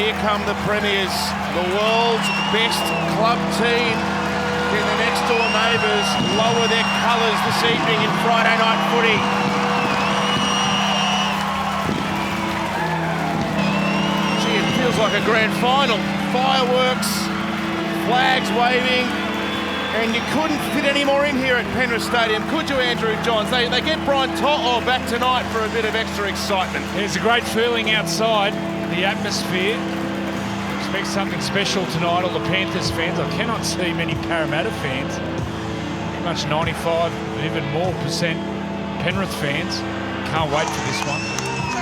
here come the Premiers, the world's best club team. Then the next door neighbours lower their colours this evening in Friday night footy. Gee, it feels like a grand final. Fireworks, flags waving, and you couldn't fit any more in here at Penrith Stadium, could you, Andrew Johns? They get Brian To'o back tonight for a bit of extra excitement. There's a great feeling outside, the atmosphere. Expect something special tonight, all the Panthers fans. I cannot see many Parramatta fans. Pretty much 95, even more percent Penrith fans. Can't wait for this one.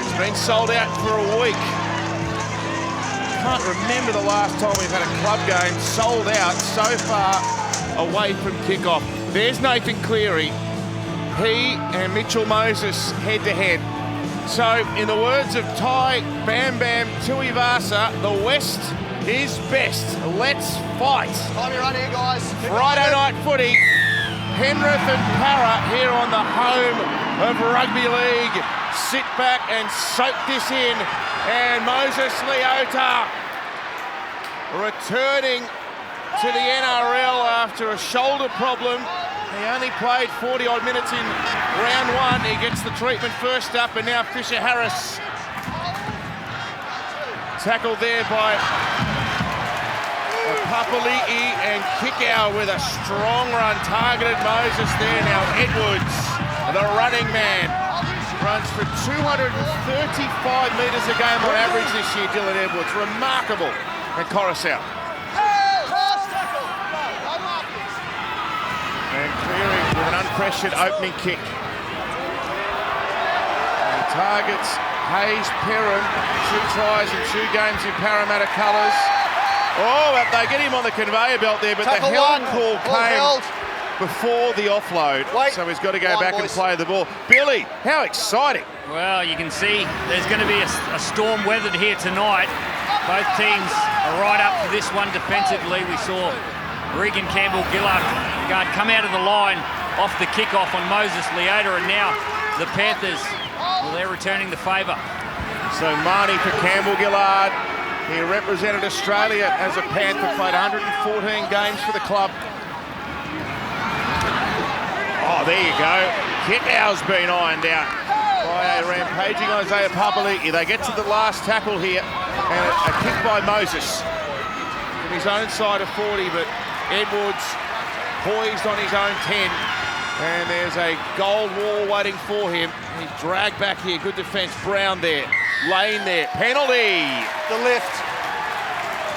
It's been sold out for a week. Can't remember the last time we've had a club game sold out so far away from kickoff. There's Nathan Cleary. He and Mitchell Moses head-to-head. So, in the words of Ty Bam Bam Tuivasa, the West is best. Let's fight. Time you run here, guys. Friday night footy. Penrith and Para here on the home of Rugby League. Sit back and soak this in. And Moses Leota returning to the NRL after a shoulder problem. He only played 40-odd minutes in round one. He gets the treatment first up, and now Fisher Harris. Tackled there by Papali'i, and Kickow with a strong run. Targeted Moses there. Now Edwards, the running man, runs for 235 metres a game on average this year, Dylan Edwards. Remarkable. And Coruscant. And Cleary with an unpressured opening kick. And targets Hayes Perham, 2 tries in 2 games in Parramatta colours. Oh, but they get him on the conveyor belt there, but Tackle the held one. call came held. before the offload. Wait. So he's got to go back boys. and play the ball. Billy, how exciting. Well, you can see there's going to be a storm weathered here tonight. Both teams are right up for this one defensively. We saw Regan Campbell-Gillard come out of the line off the kickoff on Moses Leota, and now the Panthers, well, they're returning the favour. So Marnie for Campbell-Gillard. He represented Australia as a Panther, played 114 games for the club. Oh, there you go. Kickow's been ironed out by a rampaging Isaiah Papali'i. They get to the last tackle here, and a kick by Moses from his own side of 40, but Edwards poised on his own 10, and there's a gold wall waiting for him. He's dragged back here. Good defence. Brown there. Lane there. Penalty. The lift.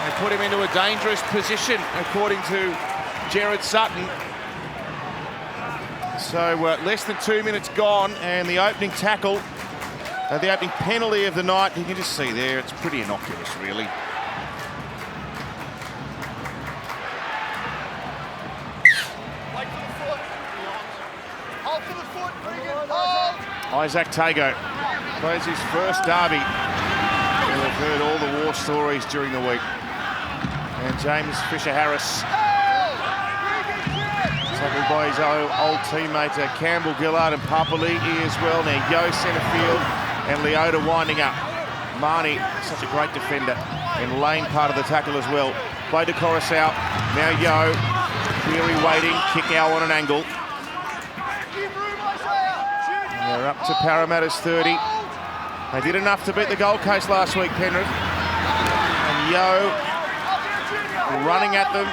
They put him into a dangerous position, according to Jared Sutton. So less than 2 minutes gone, and the opening tackle, the opening penalty of the night, you can just see there, it's pretty innocuous, really. Wait for the foot. Hold for the foot, Regan. Hold. Isaac Tago plays his first derby. And we've heard all the war stories during the week. And James Fisher-Harris, tackled by his old teammate Campbell-Gillard and Papali'i as well. Now Yo centre field and Leota winding up. Marnie, such a great defender, and Lane part of the tackle as well. Played to Coruscant. Now Yo, Cleary waiting, Kickow on an angle. And they're up to Parramatta's 30. They did enough to beat the Gold Coast last week, Penrith. And Yo running at them.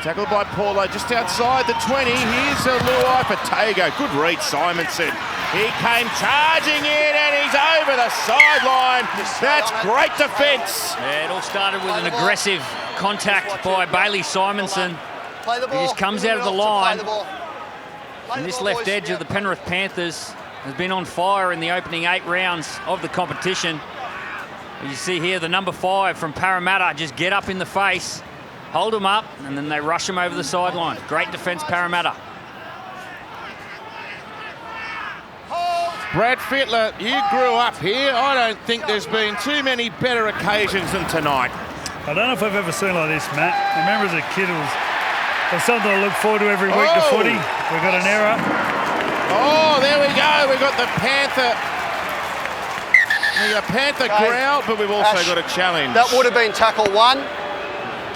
Tackled by Paulo just outside the 20. Here's a Luai for Tago. Good read, Simonson. He came charging in and he's over the sideline. That's great defence. Yeah, it all started with an aggressive contact by Bailey Simonson. Play the ball. He just comes out of the line. And this left boys. edge of the Penrith Panthers has been on fire in the opening 8 rounds of the competition. As you see here, the number 5 from Parramatta just get up in the face, hold him up, and then they rush him over the sideline. Great defence, Parramatta. Brad Fittler, you grew up here. I don't think there's been too many better occasions than tonight. I don't know if I've ever seen like this, Matt. I remember as a kid, it was something I look forward to every week, the footy. We got an error. Oh, there we go. We got the Panther We got Panther growl, but we've also Ash, got a challenge. That would have been tackle 1.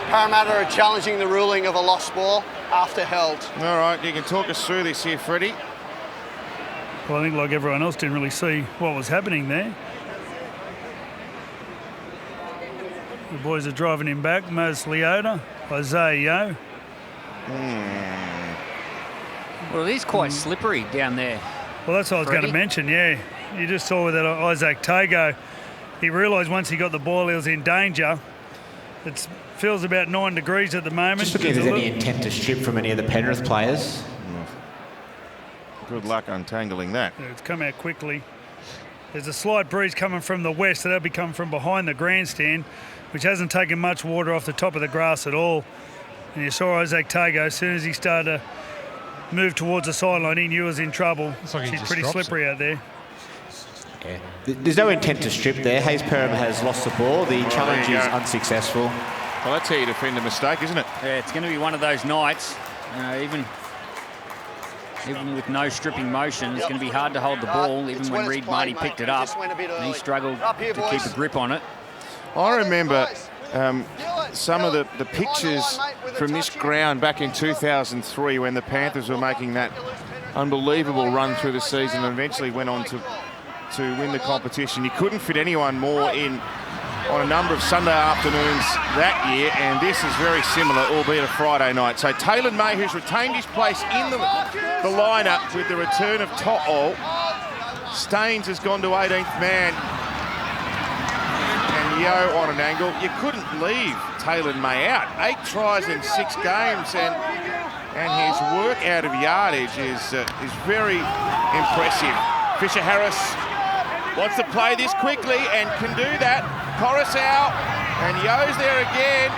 Parramatta are challenging the ruling of a lost ball after held. All right, you can talk us through this here, Freddie. Well, I think like everyone else didn't really see what was happening there. The boys are driving him back. Mos Leota, Isaiah Yeo. Well, it is quite slippery down there. Well, that's what I was going to mention, yeah. You just saw with that Isaac Tago, he realised once he got the ball he was in danger. It feels about 9 degrees at the moment. Just looking if there's any intent to strip from any of the Penrith players. Good luck untangling that. Yeah, it's come out quickly. There's a slight breeze coming from the west, so that'll be coming from behind the grandstand, which hasn't taken much water off the top of the grass at all. And you saw Isaac Tago, as soon as he started to move towards the sideline, he knew he was in trouble. Like She's pretty slippery out there. Yeah. There's no intent to strip there. Hayes Perham has lost the ball. The challenge is unsuccessful. Well, that's how you defend a mistake, isn't it? Yeah, it's going to be one of those nights, even with no stripping motion, it's going to be hard to hold the ball, even when Reid Marty picked it up. And he struggled to keep a grip on it. I remember some of the pictures from this ground back in 2003 when the Panthers were making that unbelievable run through the season and eventually went on to win the competition. You couldn't fit anyone more in on a number of Sunday afternoons that year, and this is very similar, albeit a Friday night. So Taylor May, who's retained his place in the lineup with the return of To'o. Staines has gone to 18th man. And Yeo on an angle. You couldn't leave Taylor May out. 8 tries in 6 games, and his work out of yardage is very impressive. Fisher-Harris wants to play this quickly and can do that. Coruscant, and Yeo's there again,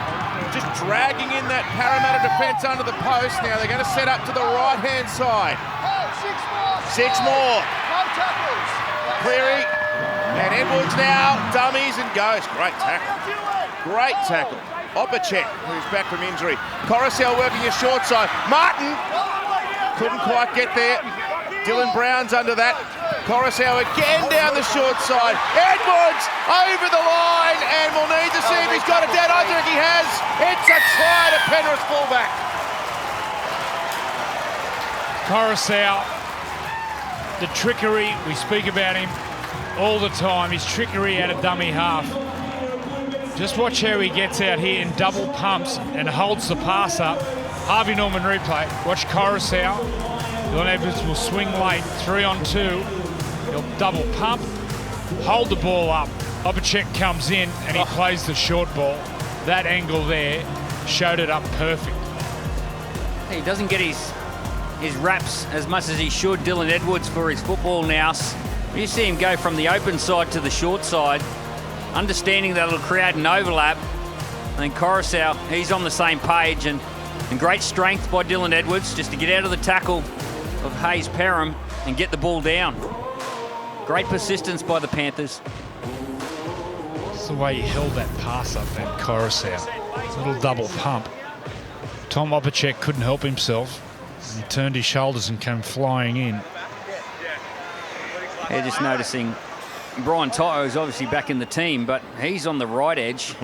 just dragging in that Parramatta defence under the post. Now they're going to set up to the right-hand side. 6 more. Cleary, and Edwards now, dummies and goes. Great tackle. Great tackle. Opacek, who's back from injury. Coruscant working a short side. Martin couldn't quite get there. Dylan Brown's under that. Coruscant again down the short side. Edwards over the line, and we'll need to see if he's got it down. I think he has. It's a try to Penrith fullback. Coruscant, the trickery, we speak about him all the time, his trickery out of dummy half. Just watch how he gets out here in double pumps and holds the pass up. Harvey Norman replay. Watch Coruscant. Dylan Edwards will swing late, 3 on 2. He'll double pump, hold the ball up. Opacek comes in and he plays the short ball. That angle there showed it up perfect. He doesn't get his raps as much as he should, Dylan Edwards, for his football nous. You see him go from the open side to the short side, understanding that it'll create an overlap. I think Coruscant, he's on the same page, and great strength by Dylan Edwards just to get out of the tackle of Hayes Perham and get the ball down. Great persistence by the Panthers. That's the way he held that pass up, then Coruscant. Little double pump. Tom Opacek couldn't help himself. He turned his shoulders and came flying in. Yeah, just noticing Brian To'o is obviously back in the team, but he's on the right edge.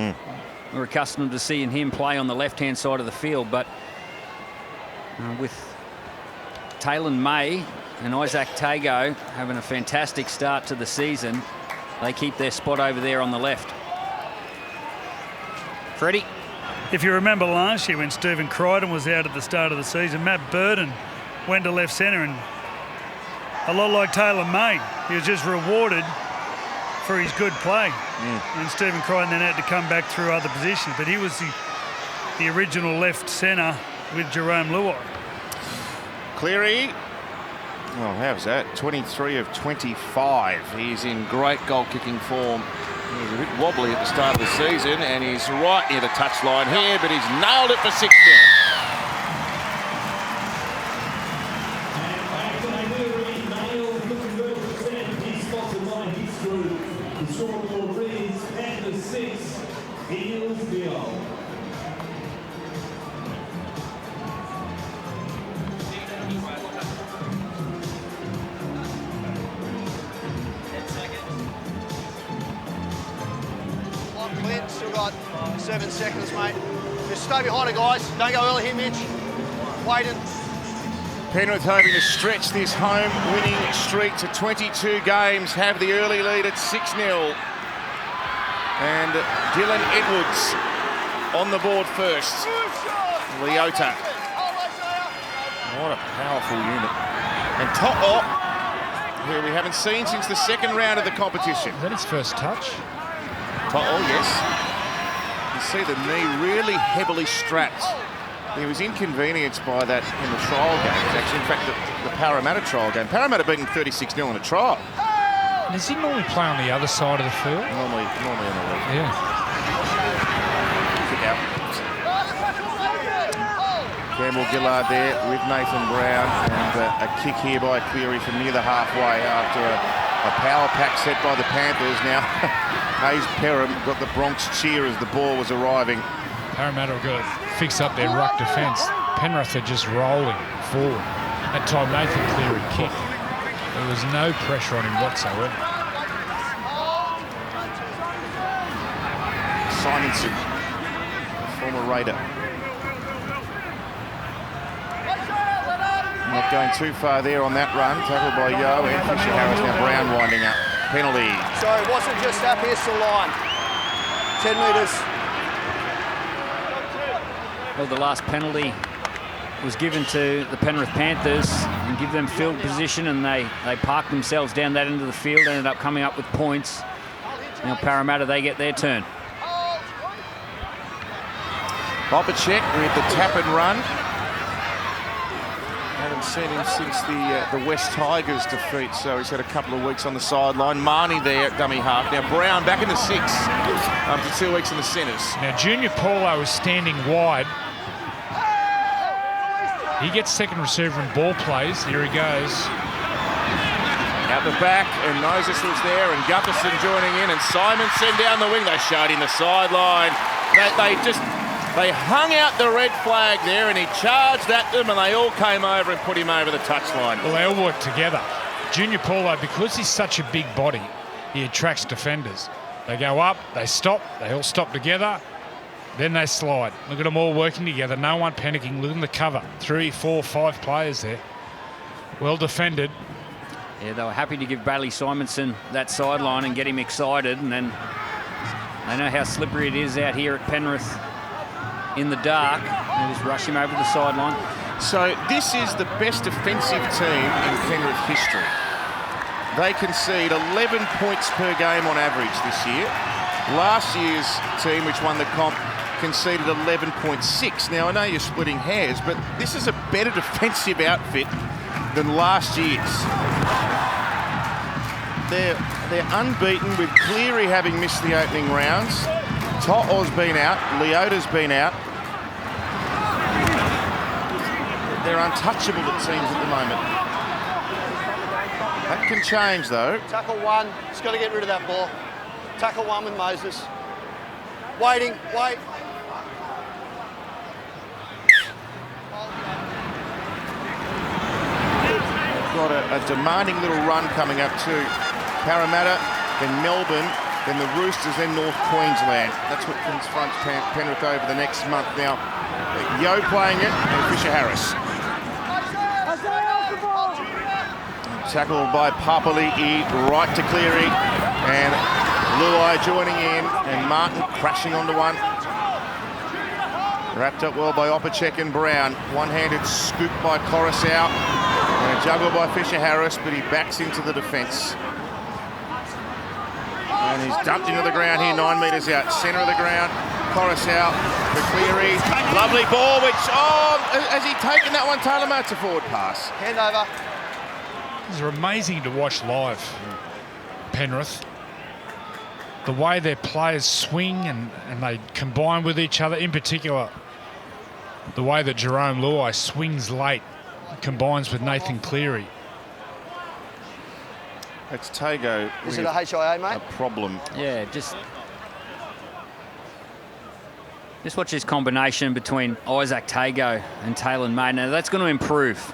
We're accustomed to seeing him play on the left-hand side of the field, but with Taylor May and Isaac Tago having a fantastic start to the season, they keep their spot over there on the left. Freddie? If you remember last year when Stephen Crichton was out at the start of the season, Matt Burden went to left centre, and a lot like Taylor May, he was just rewarded for his good play. And Stephen Crichton then had to come back through other positions, but he was the original left centre with Jerome Luai. Cleary, well, how's that? 23 of 25. He's in great goal-kicking form. He was a bit wobbly at the start of the season, and he's right near the touchline here, but he's nailed it for 6-0. The scoreboard reads Panthers 6, Eels 0. Clint, still got 7 seconds, mate. Just stay behind it, guys. Don't go early here, Mitch. Waiting. Penrith hoping to stretch this home winning streak to 22 games, have the early lead at 6-0. And Dylan Edwards on the board first. Leota. What a powerful unit. And To'o, who we haven't seen since the second round of the competition. Is that his first touch? To'o, yes. You see the knee really heavily strapped. He was inconvenienced by that in the trial games, actually. In fact, the Parramatta trial game. Parramatta beaten 36-0 in a trial. Does he normally play on the other side of the field? Normally on the left. Yeah. Kick out. Campbell Gillard there with Nathan Brown, and a kick here by Cleary from near the halfway after a power pack set by the Panthers. Now, Hayes Perham got the Bronx cheer as the ball was arriving. Parramatta have got to fix up their ruck defence. Penrith are just rolling forward. That time Nathan Cleary kicked. There was no pressure on him whatsoever. Simonson, the former Raider. Not going too far there on that run. Tackled by Yo and Fisher Harris. Now Brown winding up. Penalty. So it wasn't just that pistol line. 10 metres. Well, the last penalty was given to the Penrith Panthers and give them field position, and they parked themselves down that end of the field, ended up coming up with points. Now Parramatta, they get their turn. Bopacek with the tap and run. Haven't seen him since the West Tigers defeat, so he's had a couple of weeks on the sideline. Marnie there at dummy half. Now Brown back in the 6 after 2 weeks in the centres. Now Junior Paulo is standing wide. He gets second receiver in ball plays. Here he goes. Out the back, and Moses was there, and Gutherson joining in, and Simonson down the wing. They showed him the sideline. They hung out the red flag there, and he charged at them, and they all came over and put him over the touchline. Well, they all work together. Junior Paulo, because he's such a big body, he attracts defenders. They go up, they stop, they all stop together, then they slide. Look at them all working together, no one panicking. Look at the cover. 3, 4, 5 players there. Well defended. Yeah, they were happy to give Bailey Simonson that sideline and get him excited, and then they know how slippery it is out here at Penrith in the dark. They just rush him over the sideline. So this is the best defensive team in Penrith history. They concede 11 points per game on average this year. Last year's team, which won the comp, conceded 11.6. Now, I know you're splitting hairs, but this is a better defensive outfit than last year's. They're unbeaten, with Cleary having missed the opening rounds. To'o's been out, Leota's been out. They're untouchable, it seems, at the moment. That can change, though. Tackle 1. Just got to get rid of that ball. Tackle 1 with Moses. Waiting. Wait. Got a demanding little run coming up too. Parramatta, then Melbourne, then the Roosters, then North Queensland. That's what confronts Penrith over the next month. Now, Yo playing it, and Fisher Harris. Tackled by Papali'i, right to Cleary, and Luai joining in, and Martin crashing onto one. Wrapped up well by Opacek and Brown. One-handed scoop by Coruscant, and a juggle by Fisher Harris, but he backs into the defence. And he's dumped into the ground here, 9 metres out, centre of the ground. Coruscant for Cleary. Lovely ball, which, has he taken that one? Taylor Matt's a forward pass. Hand over. These are amazing to watch live, Penrith. The way their players swing and they combine with each other, in particular, the way that Jerome Luai swings late, combines with Nathan Cleary. It's Tago. Is it a HIA, mate? A problem. Yeah, just watch this combination between Isaac Tago and Taylor May. Now, that's going to improve.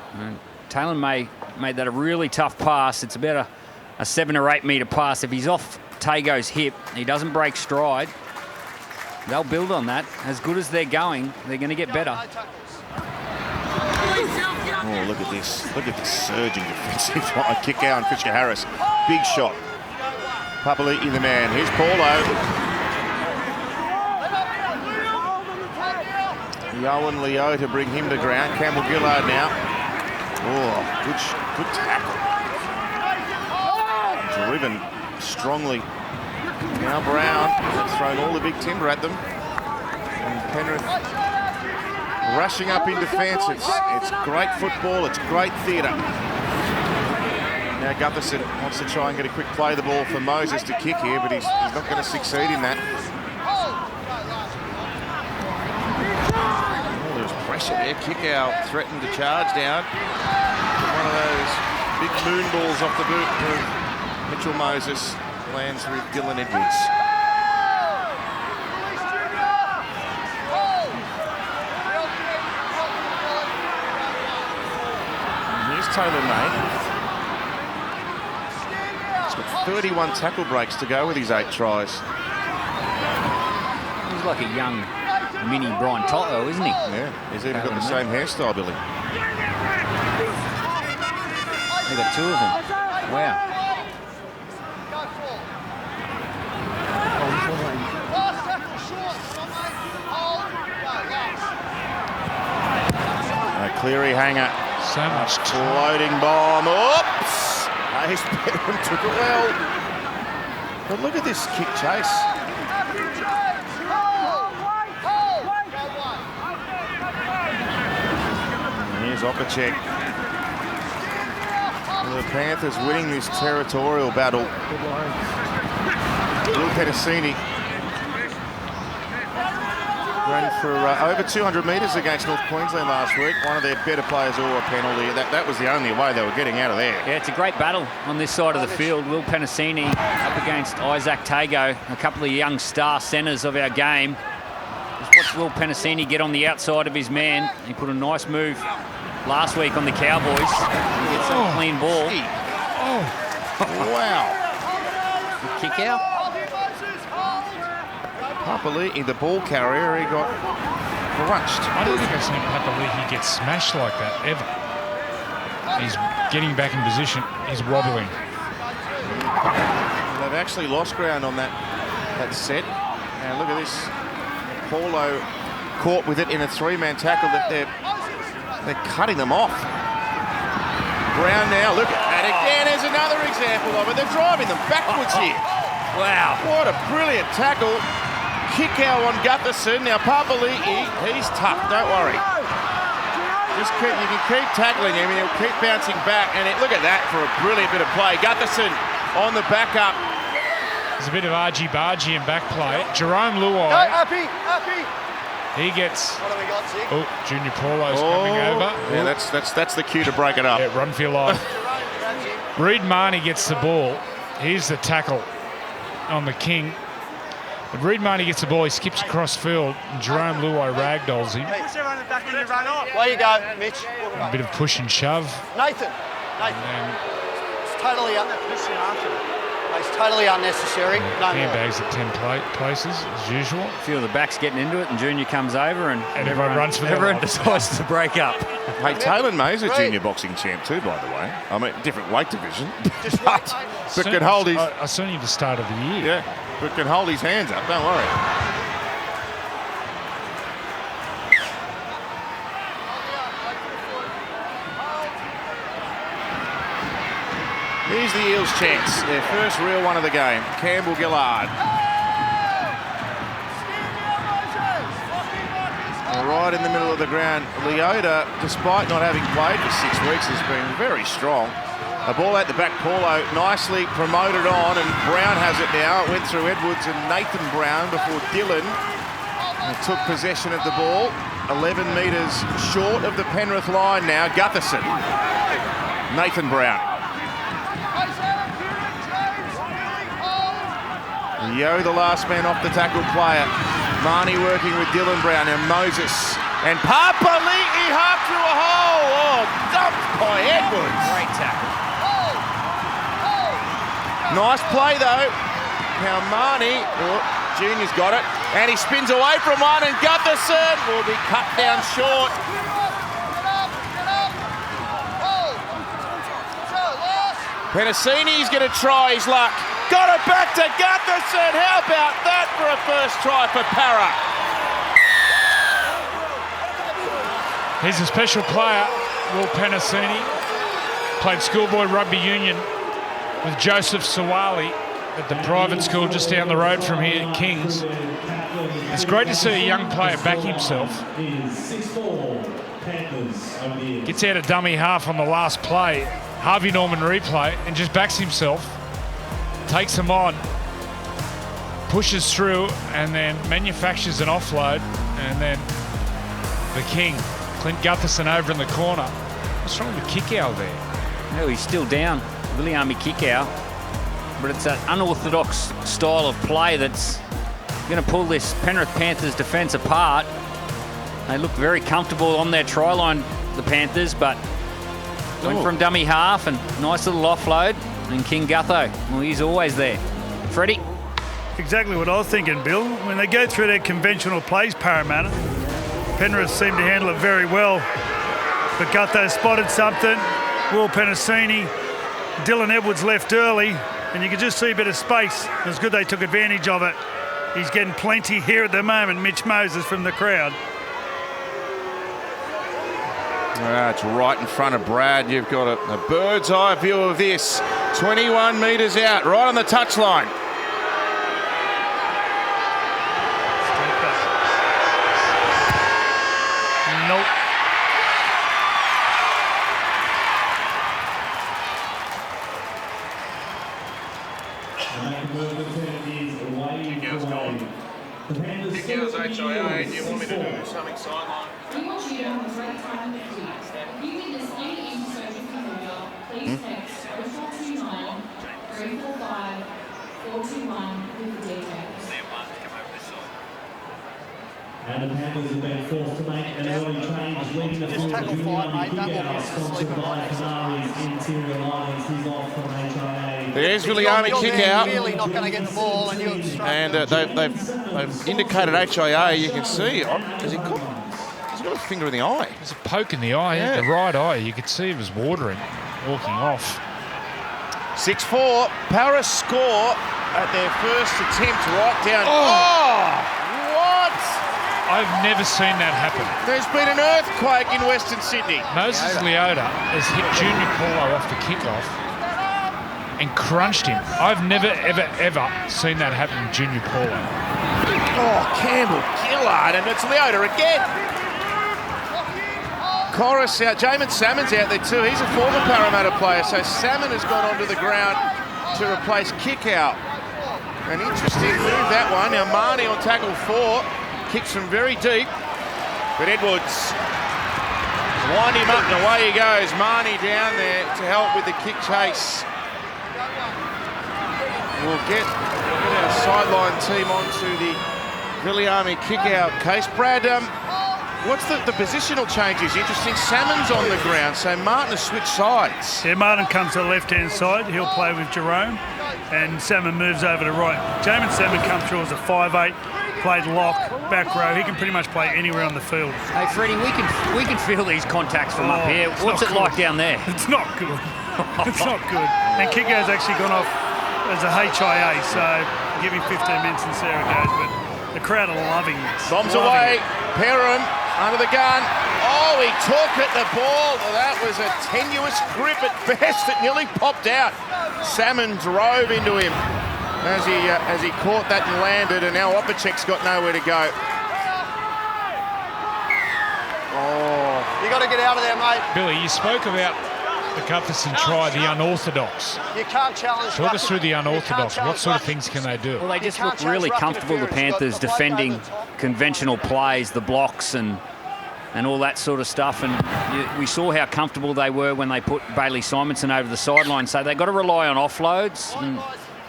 Taylor May made that a really tough pass. It's about a 7 or 8 metre pass. If he's off Tago's hip, he doesn't break stride, They'll build on that. As good as they're going, they're going to get better. Oh, look at this. Look at the surging defensive line. Kick out and Fisher Harris. Big shot. Papali'i the man. Here's Paulo. Yohan Leo to bring him to ground. Campbell Gillard now. Oh, good tackle. Driven strongly. Now Brown has thrown all the big timber at them. And Penrith rushing up in defence. It's great football. It's great theatre. Now Gutherson wants to try and get a quick play the ball for Moses to kick here, but he's not going to succeed in that. Oh, there's pressure there. Kick out, threatened to charge down. One of those big moon balls off the boot of Mitchell Moses lands with Dylan Edwards. And here's Taylor May. He's got 31 tackle breaks to go with his 8 tries. He's like a young mini Brian Toto, isn't he? Yeah, he's even got the same hairstyle, Billy. They've got 2 of them. Wow. Cleary hanger. So much Floating bomb. Oops! Hayes Bedlam took it well. But look at this kick chase. And here's Opacek. The Panthers winning this territorial battle. Will Penisini ran for over 200 metres against North Queensland last week. One of their better players or a penalty. That was the only way they were getting out of there. Yeah, it's a great battle on this side of the field. Will Penisini up against Isaac Tago, a couple of young star centres of our game. Just watch Will Penisini get on the outside of his man. He put a nice move last week on the Cowboys. He gets a clean ball. Wow. Kick out. Papali'i, the ball carrier, he got crunched. I don't think I've seen Papali'i get smashed like that, ever. He's getting back in position. He's wobbling. They've actually lost ground on that set. And look at this. Paulo caught with it in a 3-man tackle that they're cutting them off. Brown now, look at that again. There's another example of it. They're driving them backwards here. Wow. What a brilliant tackle. Kick out on Gutherson. Now Papali'i, he's tough, don't worry. You can keep tackling him and he'll keep bouncing back. And look at that for a brilliant bit of play. Gutherson on the backup. There's a bit of argy-bargy in back play. Jerome Luai. Happy. He gets. What have we got, Zig? Oh, Junior Paulo's coming over. Yeah, that's the cue to break it up. Yeah, run for your life. Reid Marnie gets the ball. Here's the tackle on the King. But Reid Marnie gets the ball, he skips across field, and Jerome Luai ragdolls him. Where you go, Mitch? A bit of push and shove. Nathan. It's totally unnecessary. No more. Handbags at 10 places, as usual. A few of the backs getting into it, and Junior comes over, and everyone runs for their everyone lives. decides to break up. Hey, Taylor May's a junior boxing champ too, by the way. I mean, different weight division. but can hold his... I saw him at the start of the year. Yeah, but can hold his hands up, don't worry. Here's the Eels' chance. Their first real one of the game. Campbell Gillard. Right in the middle of the ground. Leota, despite not having played for 6 weeks, has been very strong. A ball at the back, Paulo nicely promoted on, and Brown has it now. It went through Edwards and Nathan Brown before Dylan took possession of the ball. 11 metres short of the Penrith line now. Gutherson. Nathan Brown. Yo, the last man off the tackle player. Marnie working with Dylan Brown and Moses. And Papali'i half through a hole. Oh, dumped by Edwards. Great tackle. Nice play though. Now Marnie, Junior's got it. And he spins away from one, and Gutherson will be cut down short. Penasini's going to try his luck. Got it back to Gutherson. How about that for a first try for Para? He's a special player, Will Penasini. Played schoolboy rugby union with Joseph Sawali at the private school just down the road from here at Kings. It's great to see a young player back himself. Gets out a dummy half on the last play, Harvey Norman replay, and just backs himself, takes him on, pushes through, and then manufactures an offload, and then the king, Clint Gutherson, over in the corner. What's wrong with Kickow there? No, he's still down, Viliami Kickow. But it's that unorthodox style of play that's going to pull this Penrith Panthers defence apart. They look very comfortable on their try line, the Panthers, but went from dummy half and nice little offload. And King Gutho, well, he's always there. Freddie? Exactly what I was thinking, Bill. When they go through their conventional plays, Parramatta, Penrith seem to handle it very well. But Gutho spotted something. Will Penasini, Dylan Edwards left early, and you could just see a bit of space. It was good they took advantage of it. He's getting plenty here at the moment, Mitch Moses from the crowd. It's right in front of Brad. You've got a bird's eye view of this. 21 metres out, right on the touchline. Nope. Kickou's HIA, do you want me to do something sideline? We want you to have a great time next week. If you witness any episode of Cambodia, please text 0429 345 421 with the details. And the Panthers have been forced to make an early change, leading the field to Viliami Kickow, sponsored by Canari's Interior Lines. He's off from HIA. There's Viliami Kickow. Really not going to get the ball, and you're And they've indicated HIA. You can see. Has he got? He's got a finger in the eye. There's a poke in the eye, Yeah. the right eye. You could see it was watering, walking off. 6-4. Paris score at their first attempt right down. Oh! What? I've never seen that happen. There's been an earthquake in Western Sydney. Moses Leota has hit Junior Paulo off the kickoff and crunched him. I've never, ever seen that happen to Junior Paulo. Oh, Campbell Gillard, and it's Leota again. Corus out, Jamin Salmon's out there too. He's a former Parramatta player, so Salmon has gone onto the ground to replace Kickout. An interesting move, that one. Now Marnie on tackle 4, kicks from very deep, but Edwards wind him up and away he goes. Marnie down there to help with the kick chase. We'll get our sideline team onto the Viliami Kickout case. Brad, what's the positional changes? Interesting. Salmon's on the ground, so Martin has switched sides. Yeah, Martin comes to the left-hand side. He'll play with Jerome, and Salmon moves over to right. Jamin Salmon comes through as a 5'8", played lock, back row. He can pretty much play anywhere on the field. Hey, Freddie, we can feel these contacts from up here. What's it like down there? It's not good. It's not good. And Kicko's actually gone off as a HIA, so give him 15 minutes and see how it goes. But the crowd are loving this. Bombs away. Perham under the gun. Oh, he took at the ball. That was a tenuous grip at best. It nearly popped out. Salmon drove into him as he caught that and landed, and now Opacek's got nowhere to go. Oh, you got to get out of there, mate. Billy, you spoke about the Gutherson try, the unorthodox. You can't challenge. Talk us through the unorthodox. What sort of things can they do? Well, they just look really comfortable, the Panthers, defending conventional plays, the blocks and all that sort of stuff. And we saw how comfortable they were when they put Bailey Simonson over the sideline. So they've got to rely on offloads and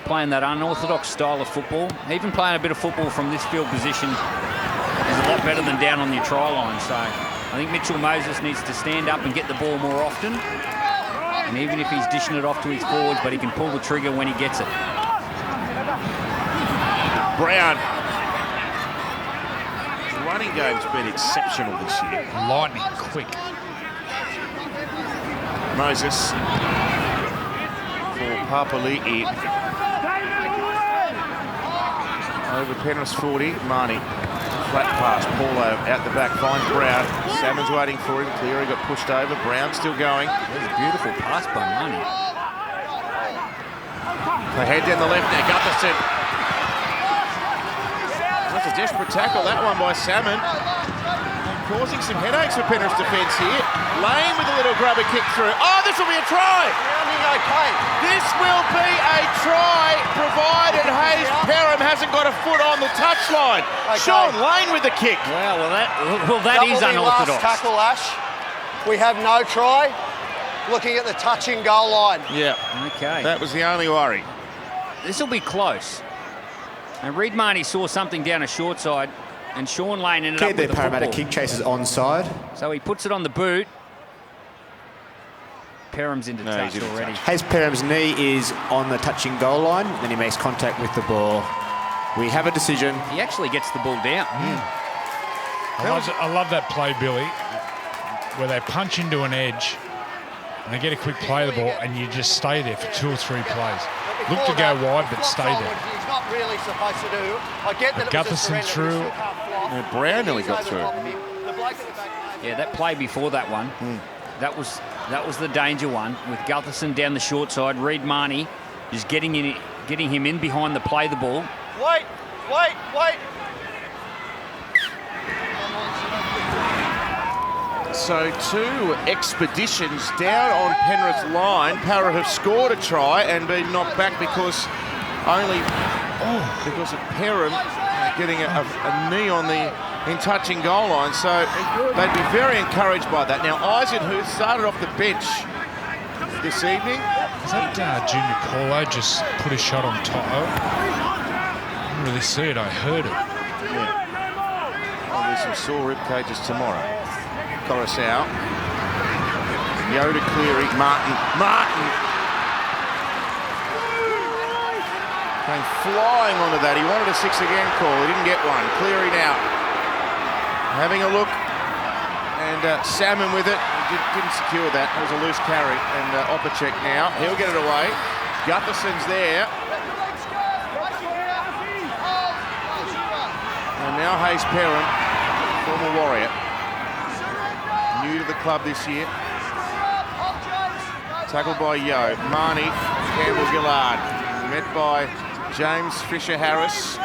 playing that unorthodox style of football. Even playing a bit of football from this field position is a lot better than down on your try line. So I think Mitchell Moses needs to stand up and get the ball more often. And even if he's dishing it off to his forwards, but he can pull the trigger when he gets it. Brown running game's been exceptional this year. Lightning quick. Moses for Papali'i. Over Penrith's 40, Marnie. Flat pass, Paulo out the back, finds Brown. Salmon's waiting for him. Cleary got pushed over. Brown still going. There's a beautiful pass by Marnie. They head down the left now, Gutherson. That's a desperate tackle, that one by Salmon. Causing some headaches for Penrith's defence here. Lane with a little grubber kick through. Oh, this will be a try! This will be a try, provided Hayes Perham hasn't got a foot on the touchline. Sean Lane with the kick. Well, that is unorthodox. Last tackle, Ash. We have no try. Looking at the touching goal line. Yeah. Okay. That was the only worry. This will be close. And Reid Marnie saw something down a short side, and Sean Lane ended up with the Parramatta football. kick chases onside. So he puts it on the boot. Perham's into touch already. Hayes Perham's knee is on the touching goal line, then he makes contact with the ball. We have a decision. He actually gets the ball down. I love that play, Billy, where they punch into an edge and they get a quick play of the ball and you just stay there for 2 or 3 plays. Look to go wide, but stay there. He's not really supposed to do. I get that Gutherson through. Brown nearly got through. Yeah, that play before that one, that was the danger one with Gutherson down the short side. Reid Marnie is getting him in behind the play the ball. Wait. So 2 expeditions down on Penrith's line. Parramatta have scored a try and been knocked back because of Perham getting a knee on the touching goal line. So they'd be very encouraged by that. Now Isaac, who started off the bench this evening. Is that Junior Paulo just put a shot on top? I didn't really see it, I heard it. Yeah. There's some sore rib cages tomorrow. Coruscant. Yoda Cleary. Martin. Came flying onto that. He wanted a 6 again call. He didn't get one. Cleary now. Having a look. And Salmon with it. He didn't secure that. It was a loose carry. And Opacek now. He'll get it away. Gutherson's there. And now Hayes Perham, former Warrior. New to the club this year. Tackled by Yo. Marnie, Campbell Gillard. Met by James Fisher-Harris.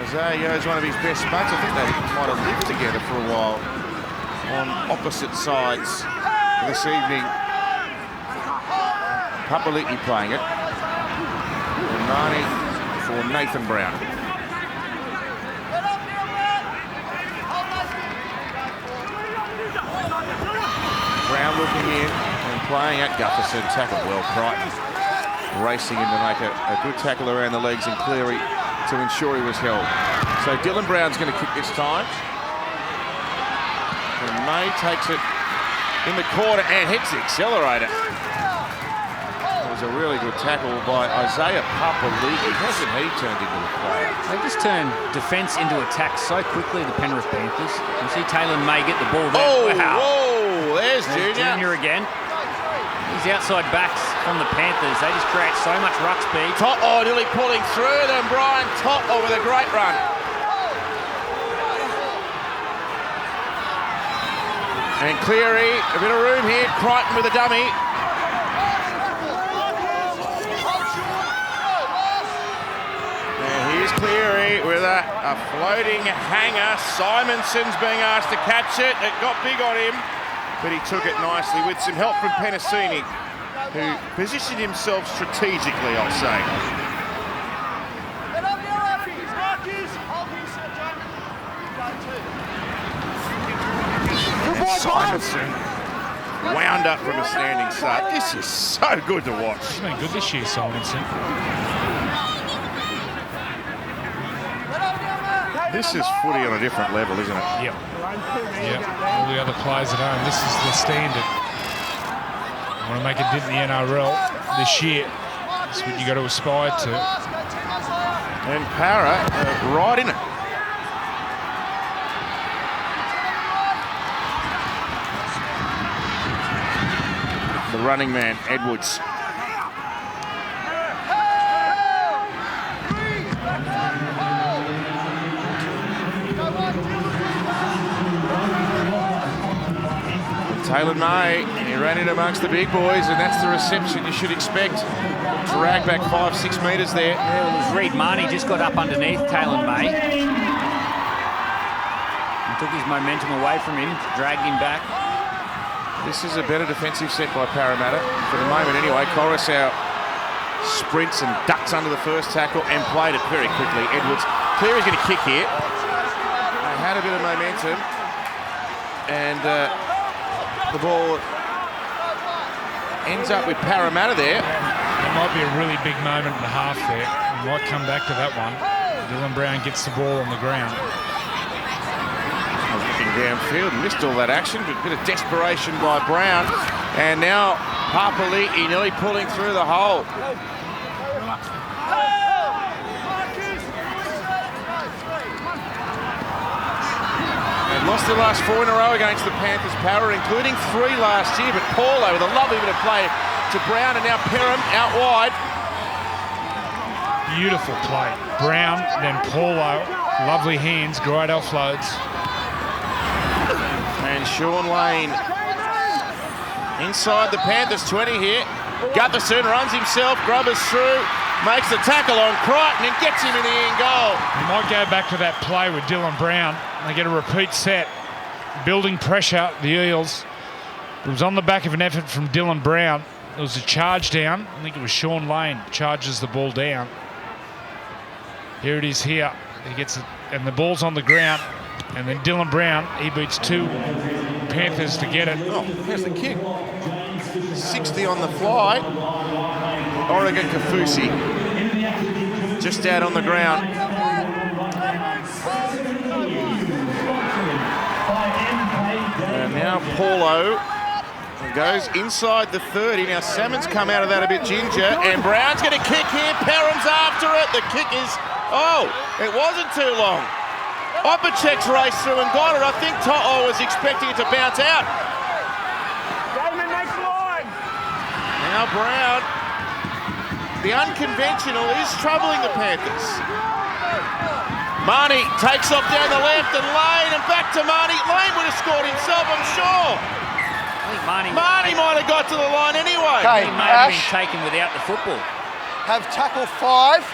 Isaiah Yo's one of his best mates. I think they might have lived together for a while on opposite sides this evening. Papali'i playing it. And Marnie for Nathan Brown. Brown looking in and playing at Gutherson. Tackled well, Crichton racing in to make a good tackle around the legs and Cleary to ensure he was held. So Dylan Brown's going to kick this time. And May takes it in the corner and hits the accelerator. That was a really good tackle by Isaiah Papali'i. Hasn't he turned into a player? They just turned defence into attack so quickly, the Penrith Panthers. You see Taylor May get the ball there. Whoa, there's Junior. Again. These outside backs from the Panthers, they just create so much ruck speed. Toto nearly pulling through them. Brian Toto with a great run. And Cleary, a bit of room here. Crichton with a dummy. And here's Cleary with a floating hanger. Simonson's being asked to catch it. It got big on him, but he took it nicely with some help from Penasini, who positioned himself strategically, I'll say. Simonson wound up from a standing start. This is so good to watch. He's been good this year, Simonson. This is footy on a different level, isn't it? Yep. All the other players at home, this is the standard. You want to make a dent in the NRL this year. That's what you got to aspire to. And Para right in it. The running man, Edwards. Taylor May, he ran in amongst the big boys, and that's the reception you should expect. Drag back 5-6 metres there. Yeah, well, it was Reid Marnie just got up underneath Taylor May. And took his momentum away from him, dragged him back. This is a better defensive set by Parramatta, for the moment anyway. Coruscant sprints and ducks under the first tackle and played it very quickly. Edwards, Cleary's going to kick here. They had a bit of momentum, and the ball ends up with Parramatta there. It might be a really big moment in the half there. We might come back to that one. Dylan Brown gets the ball on the ground. Looking downfield, missed all that action, but a bit of desperation by Brown. And now Papali'i nearly pulling through the hole. Lost the last 4 in a row against the Panthers, Power, including 3 last year, but Paulo with a lovely bit of play to Brown, and now Perham out wide. Beautiful play. Brown, then Paulo. Lovely hands, great offloads. And Sean Lane inside the Panthers 20 here. Gutherson runs himself, Grubbers through, makes the tackle on Crichton and gets him in the end goal. You might go back to that play with Dylan Brown. They get a repeat set, building pressure, the Eels. It was on the back of an effort from Dylan Brown. It was a charge down. I think it was Sean Lane charges the ball down. Here it is here. He gets it, and the ball's on the ground. And then Dylan Brown, he beats 2 Panthers to get it. Oh, here's the kick. 60 on the fly. Oregon Kafusi just out on the ground. And now Paulo goes inside the 30. Now Salmon's come out of that a bit ginger, and Brown's going to kick here. Perham's after it. The kick is, oh, it wasn't too long. Opacek's raced through and got it. I think To'o was expecting it to bounce out. Now Brown, the unconventional, is troubling the Panthers. Marnie takes off down the left, and Lane, and back to Marnie. Lane would have scored himself, I'm sure. I think Marnie might have got to the line anyway. Okay, he may have been taken without the football. Have tackle 5,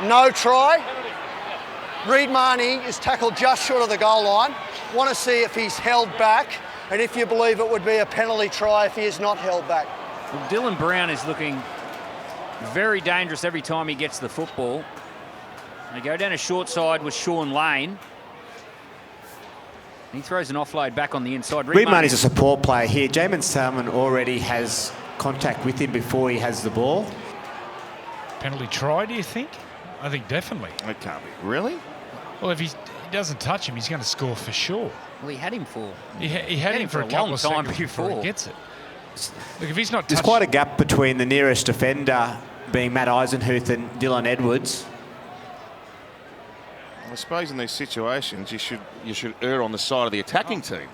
no try. Reid Marnie is tackled just short of the goal line. Want to see if he's held back, and if you believe it would be a penalty try if he is not held back. Well, Dylan Brown is looking very dangerous every time he gets the football. They go down a short side with Sean Lane. He throws an offload back on the inside. Reid Marnie's a support player here. Jamin Salmon already has contact with him before he has the ball. Penalty try, do you think? I think definitely. It can't be. Really? Well, if he doesn't touch him, he's going to score for sure. Well, he had him for. He had him for a couple of seconds before he gets it. Look, if he's not There's quite a gap between the nearest defender being Matt Eisenhuth and Dylan Edwards. I suppose in these situations you should err on the side of the attacking team.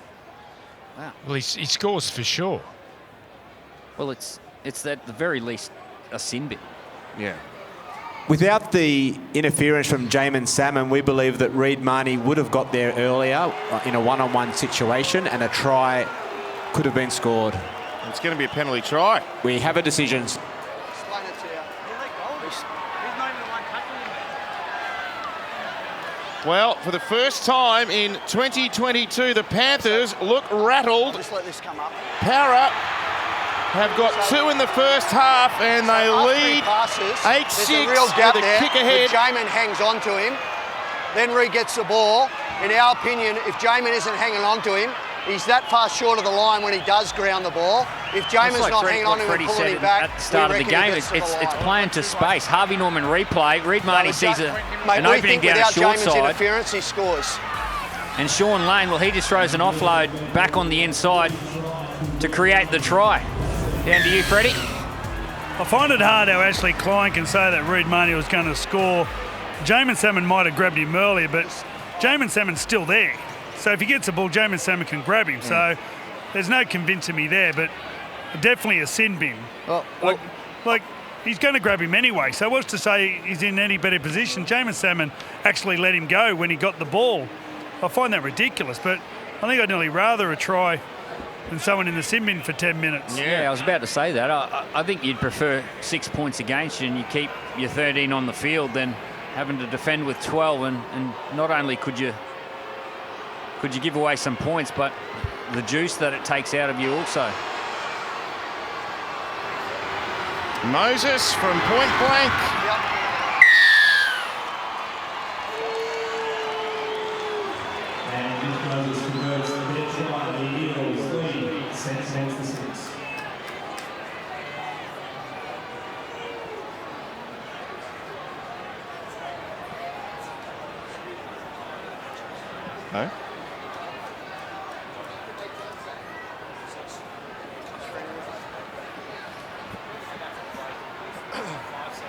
Wow. Well, he scores for sure. Well, it's at the very least a sin bin. Yeah. Without the interference from Jamin Salmon, we believe that Reid Marnie would have got there earlier in a one-on-one situation, and a try could have been scored. It's going to be a penalty try. We have a decision. Well, for the first time in 2022, the Panthers look rattled. Just let this come up. Para have got 2 in the first half, and they lead 8-6 with a kick ahead. Jamin hangs on to him. Then Reid gets the ball. In our opinion, if Jamin isn't hanging on to him, he's that far short of the line when he does ground the ball. If Jamin's not hanging on to him and pulling him back, at the start of the game, it's playing to space. Harvey Norman replay. Reid Marnie sees an opening down a short side. Interference, he scores. And Sean Lane, well, he just throws an offload back on the inside to create the try. Down to you, Freddie. I find it hard how Ashley Klein can say that Reid Marnie was going to score Jamin Salmon might have grabbed him earlier, but Jamin Salmon's still there. So if he gets the ball, Jamin Salmon can grab him. So there's no convincing me there, but definitely a sin bin. Like he's going to grab him anyway. So what's to say he's in any better position? Jamin Salmon actually let him go when he got the ball. I find that ridiculous, but I think I'd nearly rather a try than someone in the sin bin for 10 minutes. Yeah, I was about to say that. I think you'd prefer 6 points against you and you keep your 13 on the field than having to defend with 12. And not only could you give away some points, but the juice that it takes out of you also. Moses from point blank. And this Moses converts their try. The Eels lead 7-6. No.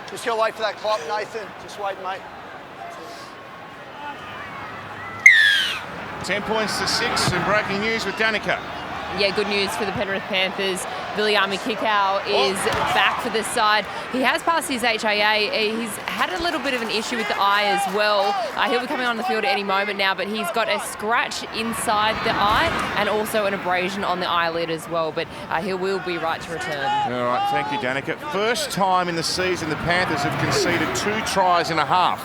Just gotta wait for that clock, Nathan. Just wait, mate. 10 points to 6 and breaking news with Danica. Yeah, good news for the Penrith Panthers. Viliami Kikau is back for this side. He has passed his HIA. He's had a little bit of an issue with the eye as well. He'll be coming on the field at any moment now, but he's got a scratch inside the eye and also an abrasion on the eyelid as well. But he will be right to return. All right, thank you, Danica. First time in the season the Panthers have conceded 2 tries in a half.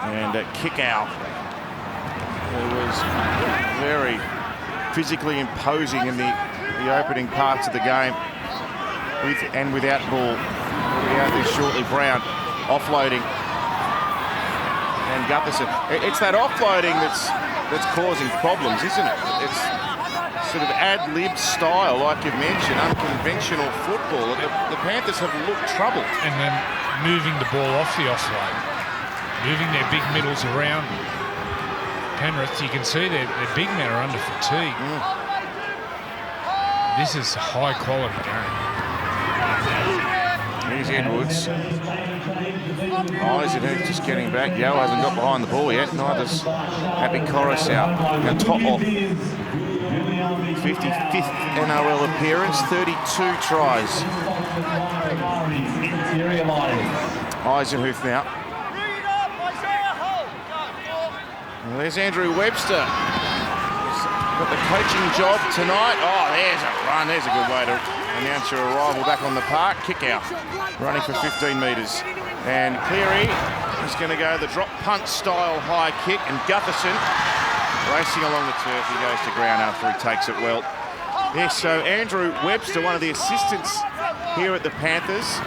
And Kikau, who was very physically imposing in the opening parts of the game, with and without ball. Out there shortly, Brown offloading, and Gutherson. It's that offloading that's causing problems, isn't it? It's sort of ad-lib style, like you've mentioned, unconventional football. The Panthers have looked troubled. And then moving the ball off the offload, moving their big middles around. Penrith, you can see their big men are under fatigue. This is a high quality game. Here's Edwards. Eisenhuth just getting back. Yeo hasn't got behind the ball yet. Neither's Happy Coruscant. Now top off. 55th NRL appearance, 32 tries. Eisenhuth now. Well, there's Andrew Webster. Got the coaching job tonight. Oh, there's a run. There's a good way to announce your arrival back on the park. Kick out. Running for 15 metres. And Cleary is going to go the drop punt style high kick. And Gutherson racing along the turf. He goes to ground after he takes it well. Yes, so Andrew Webster, one of the assistants here at the Panthers.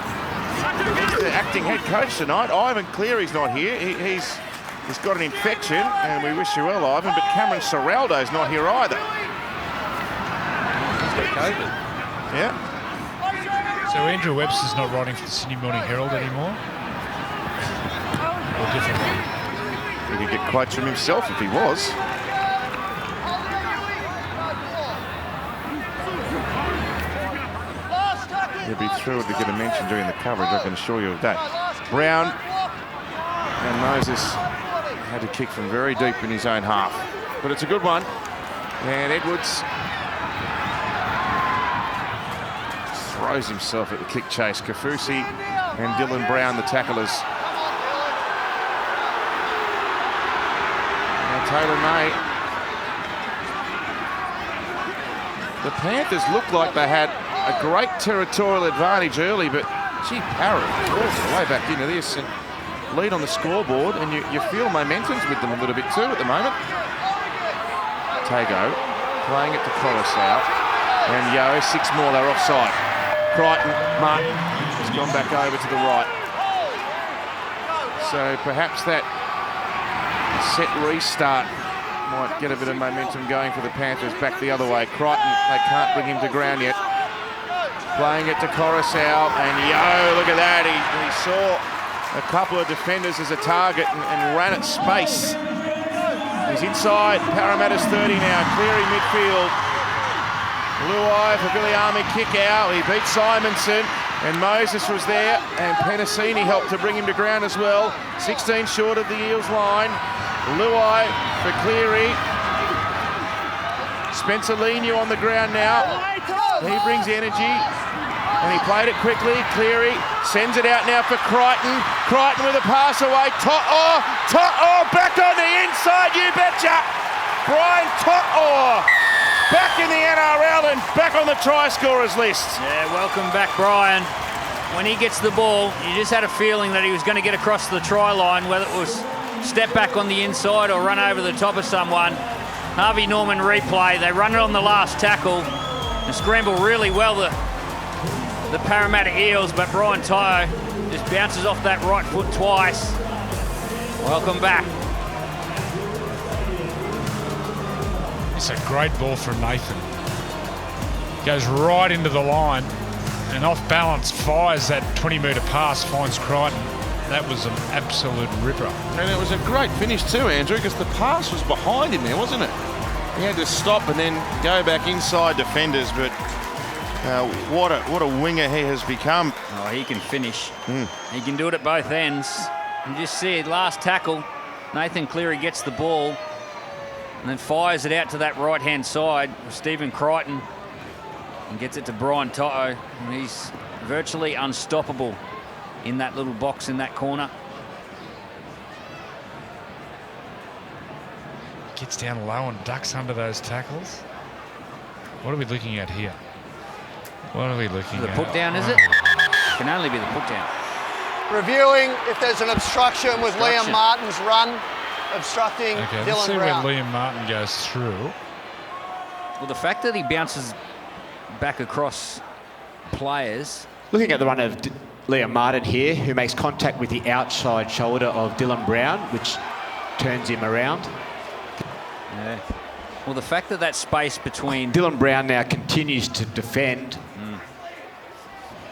He's the acting head coach tonight. Ivan Cleary's not here. He's got an infection, and we wish you well, Ivan, but Cameron Serraldo's not here either. He's got COVID. Yeah. So Andrew Webster's not writing for the Sydney Morning Herald anymore? Or different one? He could get quotes from himself if he was. He'll be thrilled to get a mention during the coverage, I can assure you of that. Brown and Moses had to kick from very deep in his own half. But it's a good one. And Edwards throws himself at the kick chase. Kafusi and Dylan Brown, the tacklers. Now Taylor May. The Panthers looked like they had a great territorial advantage early, but gee, Parramatta forced way back into this and lead on the scoreboard, and you feel momentum's with them a little bit too at the moment. Tago playing it to Coruscant, and Yeo, 6 more, they're offside. Crichton, Martin has gone back over to the right. So perhaps that set restart might get a bit of momentum going for the Panthers back the other way. Crichton, they can't bring him to ground yet. Playing it to Coruscant, and Yeo, look at that, he saw a couple of defenders as a target and ran at space. He's inside, Parramatta's 30 now, Cleary midfield. Luai for Viliami kick out, he beats Simonson. And Moses was there, and Penasini helped to bring him to ground as well. 16 short of the Eels line. Luai for Cleary. Spencer Leniu on the ground now. He brings energy, and he played it quickly. Cleary sends it out now for Crichton. Crichton with a pass away. To'o back on the inside, you betcha. Brian To'o back in the NRL and back on the try scorers list. Yeah, welcome back, Brian. When he gets the ball, you just had a feeling that he was going to get across the try line, whether it was step back on the inside or run over the top of someone. Harvey Norman replay. They run it on the last tackle and scramble really well the Parramatta Eels, but Brian To'o just bounces off that right foot twice. Welcome back. It's a great ball from Nathan. Goes right into the line and off balance fires that 20-metre pass, finds Crichton. That was an absolute ripper. And it was a great finish too, Andrew, because the pass was behind him there, wasn't it? He had to stop and then go back inside defenders, but what a winger he has become. Oh, he can finish. He can do it at both ends. You just see it, last tackle, Nathan Cleary gets the ball and then fires it out to that right-hand side with Stephen Crichton and gets it to Brian To'o. And he's virtually unstoppable in that little box in that corner. Gets down low and ducks under those tackles. What are we looking at here? What are we looking The at? put down, is it? Can only be the put down. Reviewing if there's an obstruction with Liam Martin's run, obstructing Okay, let's see Dylan where Brown. Liam Martin goes through. Well, the fact that he bounces back across players. Looking at the run of Liam Martin here, who makes contact with the outside shoulder of Dylan Brown, which turns him around. Yeah. Well, the fact that space between... Dylan Brown now continues to defend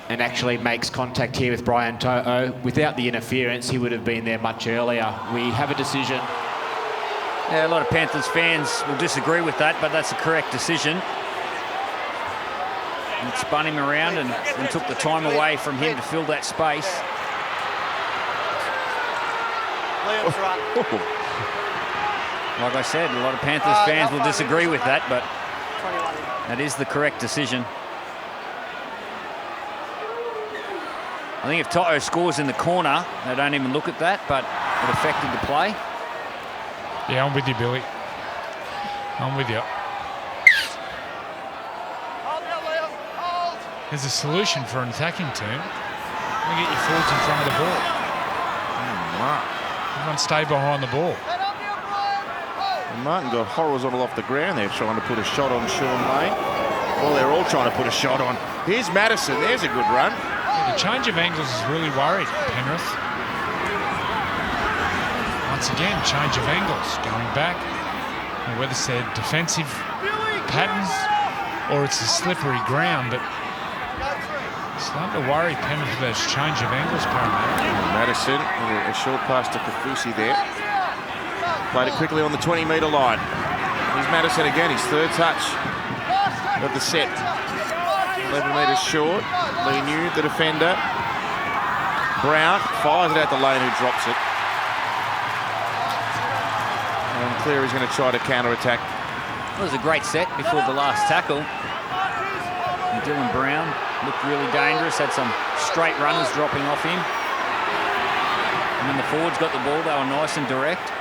and actually makes contact here with Brian To'o. Without the interference, he would have been there much earlier. We have a decision. Yeah, a lot of Panthers fans will disagree with that, but that's a correct decision. And it spun him around and took the time away from him to fill that space. Liam's run. Like I said, a lot of Panthers fans will disagree with that, but that is the correct decision. I think if To'o scores in the corner, they don't even look at that, but it affected the play. Yeah, I'm with you, Billy. I'm with you. There's a solution for an attacking team. You get your forwards in front of the ball. Everyone stay behind the ball. And Martin got horizontal off the ground there, trying to put a shot on Sean Lane. Well, they're all trying to put a shot on. Here's Madison. There's a good run. Yeah, the change of angles is really worried Penrith. Once again, change of angles, going back. And whether it's their defensive patterns or it's a slippery ground, but starting to worry Penrith with those change of angles, Parramatta. Madison, a short pass to Kafusi there. Played it quickly on the 20-metre line. Here's Madison again, his third touch of the set. 11 metres short. Leniu, the defender. Brown fires it out to Lane, who drops it. And Cleary's going to try to counter-attack. It was a great set before the last tackle. And Dylan Brown looked really dangerous, had some straight runners dropping off him. And when the forwards got the ball, they were nice and direct.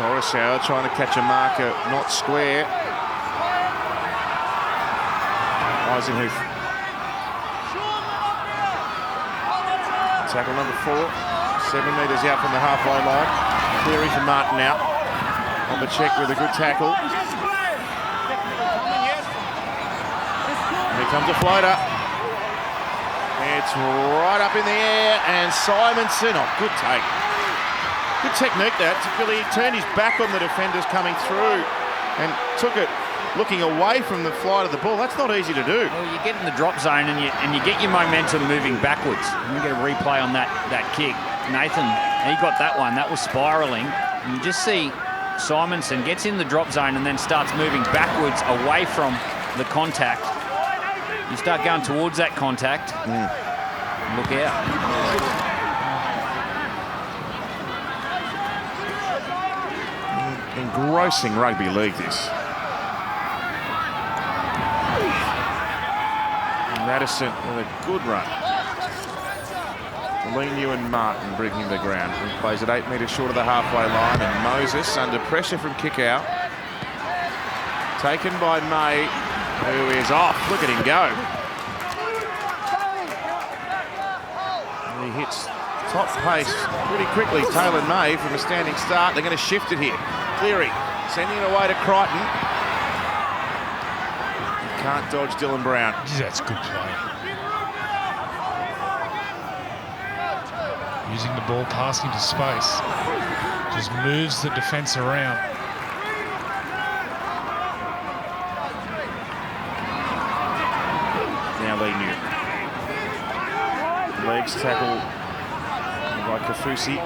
Coruscant trying to catch a marker, not square. Eisenhuth. Tackle number 4, 7 metres out from the halfway line. Cleary for Martin out. On the check with a good tackle. Here comes a floater. It's right up in the air, and Simonson, good take. Good technique that. He turned his back on the defenders coming through and took it looking away from the flight of the ball. That's not easy to do. Well, you get in the drop zone and you get your momentum moving backwards. You get a replay on that kick. Nathan, he got that one. That was spiralling. And you just see Simonson gets in the drop zone and then starts moving backwards away from the contact. You start going towards that contact. Look out. Engrossing rugby league, this. Madison with a good run. Leniu and Martin bring him to ground. He plays at 8 metres short of the halfway line, and Moses under pressure from kick out. Taken by May, who is off. Look at him go. And he hits top pace pretty quickly. Taylor May from a standing start. They're going to shift it here. Cleary sending it away to Crichton. Can't dodge Dylan Brown. Geez, that's good play. Using the ball, passing to space. Just moves the defence around. Now Leniu. Legs tackle by Kafusi.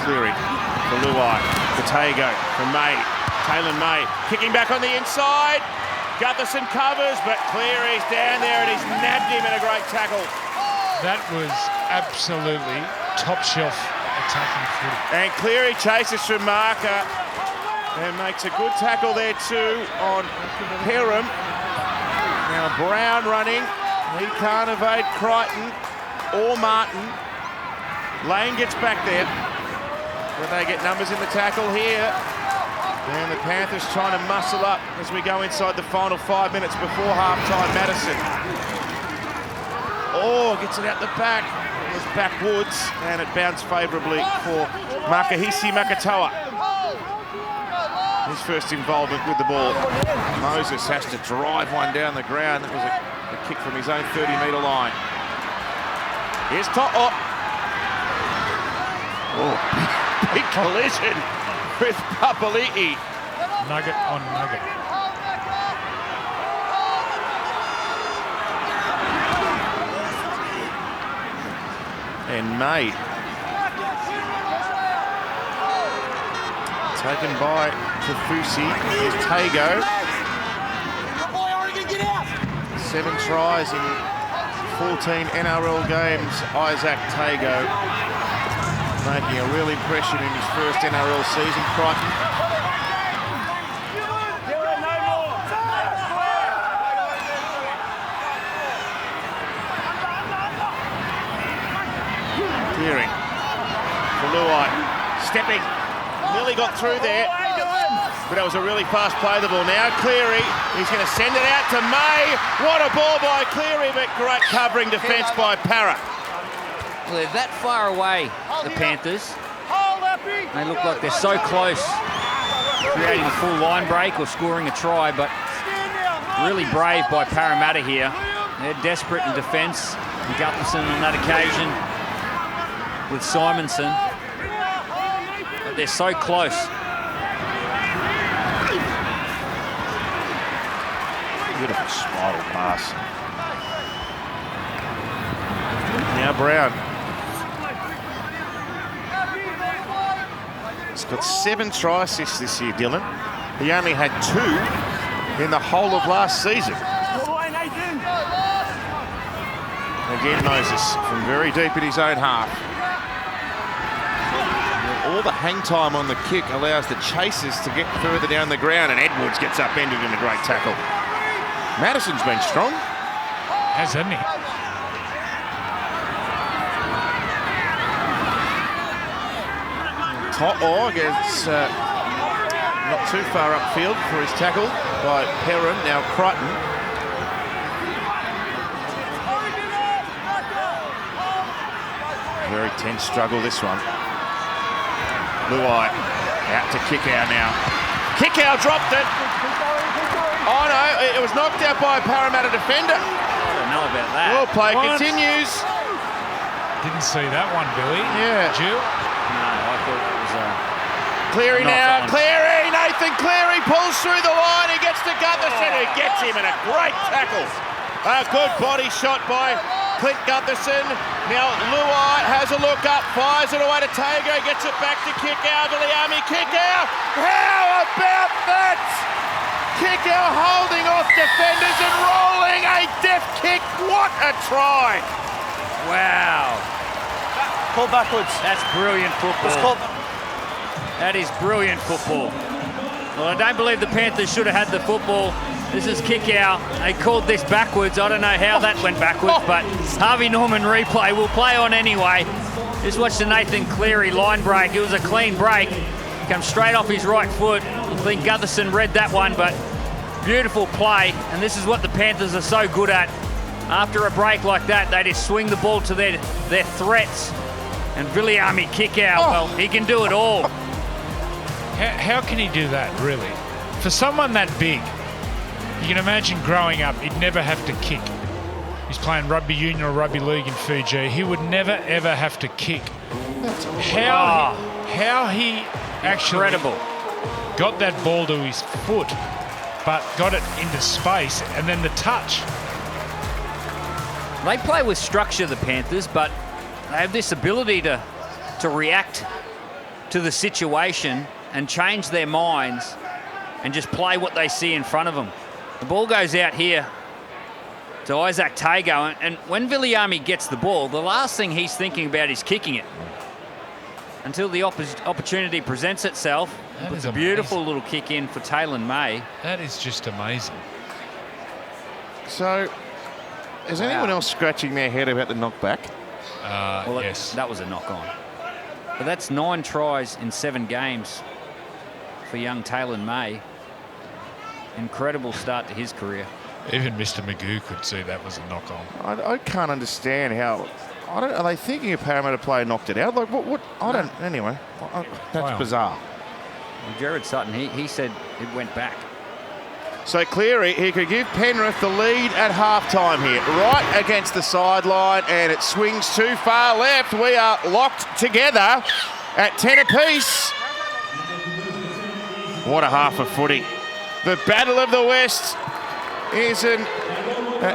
Cleary for Luai. Katago for May. Taylor May kicking back on the inside. Gutherson covers, but Cleary's down there and he's nabbed him in a great tackle. That was absolutely top shelf attacking footy. And Cleary chases from marker and makes a good tackle there too on Perham. Now Brown running. He can't evade Crichton or Martin. Lane gets back there. Will they get numbers in the tackle here? And the Panthers trying to muscle up as we go inside the final 5 minutes before half-time. Madison. Oh, gets it out the back. It was backwoods, and it bounced favourably for Makahisi Makatoa. His first involvement with the ball. Moses has to drive one down the ground. That was a kick from his own 30-metre line. Here's To'o. Oh, big collision with Papali'i. Nugget on nugget. And May. Taken by Kafusi. Here's Tago. 7 tries in 14 NRL games. Isaac Tago making a real impression in his first NRL season. Crichton. Clearing. Luai stepping. Nearly got through there. But that was a really fast play, the ball. Now Cleary, he's going to send it out to May. What a ball by Cleary, but great covering defence by Parra. Well, they're that far away, the Panthers. They look like they're so close, creating a full line break or scoring a try, but really brave by Parramatta here. They're desperate in defence. Gutherson on that occasion with Simonson. But they're so close. Beautiful spiral pass. Now Brown. He's got 7 try assists this year, Dylan. He only had 2 in the whole of last season. Again, Moses from very deep in his own half. All the hang time on the kick allows the chasers to get further down the ground, and Edwards gets upended in a great tackle. Madison's been strong. Hasn't he? To'o gets not too far upfield for his tackle by Perrin. Now Crichton. Very tense struggle, this one. Luai out to Kickow now. Kickow dropped it. Oh no, it was knocked out by a Parramatta defender. I don't know about that. Well, play continues. Didn't see that one, Billy. Yeah. Jill? No, I thought it was Cleary now. Cleary, Nathan Nathan Cleary pulls through the line. He gets to Gutherson, who gets him in a great tackle. A good body shot by Clint Gutherson. Now Luai has a look up, fires it away to Tago, gets it back to Kikau. Viliami Kikau. How about that? Kikau holding off defenders and rolling a deft kick. What a try! Wow. Call backwards. That's brilliant football. That is brilliant football. Well, I don't believe the Panthers should have had the football. This is Kikau. They called this backwards. I don't know how that went backwards, but Harvey Norman replay will play on anyway. Just watch the Nathan Cleary line break. It was a clean break. Comes straight off his right foot. I think Gutherson read that one, but beautiful play. And this is what the Panthers are so good at. After a break like that, they just swing the ball to their threats. And Viliami Kikau, well, he can do it all. How can he do that, really? For someone that big, you can imagine growing up, he'd never have to kick. He's playing rugby union or rugby league in Fiji. He would never, ever have to kick. How he actually got that ball to his foot, but got it into space, and then the touch. They play with structure, the Panthers, but they have this ability to react to the situation and change their minds and just play what they see in front of them. The ball goes out here to Isaac Tago, and when Viliami gets the ball, the last thing he's thinking about is kicking it until the opportunity presents itself. It's a beautiful little kick in for Taylor May. That is just amazing. So, is anyone else scratching their head about the knockback? Well, yes. That was a knock-on. But that's 9 tries in 7 games for young Taylor May. Incredible start to his career. Even Mr. Magoo could see that was a knock-on. I can't understand how. Are they thinking a Parramatta player knocked it out? Like what? I don't. Anyway, that's bizarre. Well, Jared Sutton, he said it went back. So Cleary, he could give Penrith the lead at halftime here, right against the sideline, and it swings too far left. We are locked together at 10 apiece. What a half of footy. The Battle of the West is an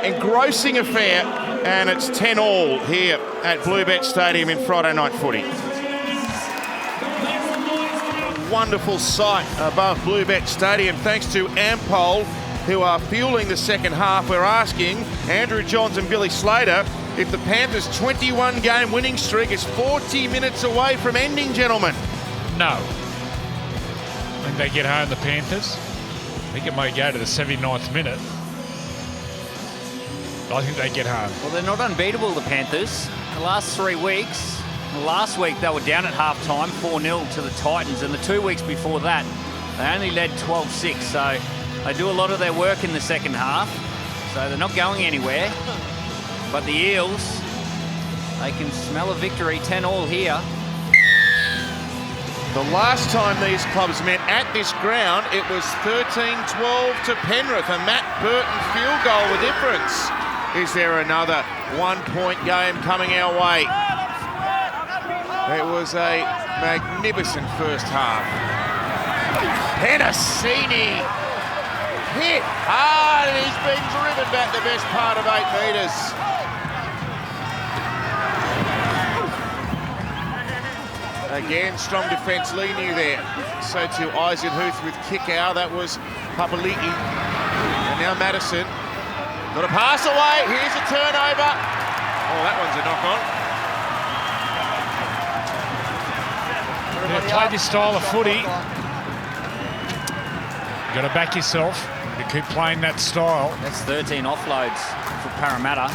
engrossing affair, and it's 10-all here at Bluebet Stadium in Friday night footy. Wonderful sight above Bluebet Stadium thanks to Ampol, who are fueling the second half. We're asking Andrew Johns and Billy Slater if the Panthers' 21-game winning streak is 40 minutes away from ending, gentlemen. No. I think they get home, the Panthers. I think it may go to the 79th minute. I think they get home. Well, they're not unbeatable, the Panthers. The last 3 weeks, last week they were down at halftime, 4-0 to the Titans, and the 2 weeks before that, they only led 12-6. So they do a lot of their work in the second half. So they're not going anywhere. But the Eels, they can smell a victory, 10-all here. The last time these clubs met at this ground, it was 13-12 to Penrith, a Matt Burton field goal the difference. Is there another one-point game coming our way? It was a magnificent first half. Penasini hit hard, and he's been driven back the best part of 8 metres. Again, strong defence, Leniu there. So to Eisenhuth with Kikau. That was Papali'i. And now Madison. Got a pass away. Here's a turnover. Oh, that one's a knock-on. Play this style of footy. You've got to back yourself to keep playing that style. That's 13 offloads for Parramatta.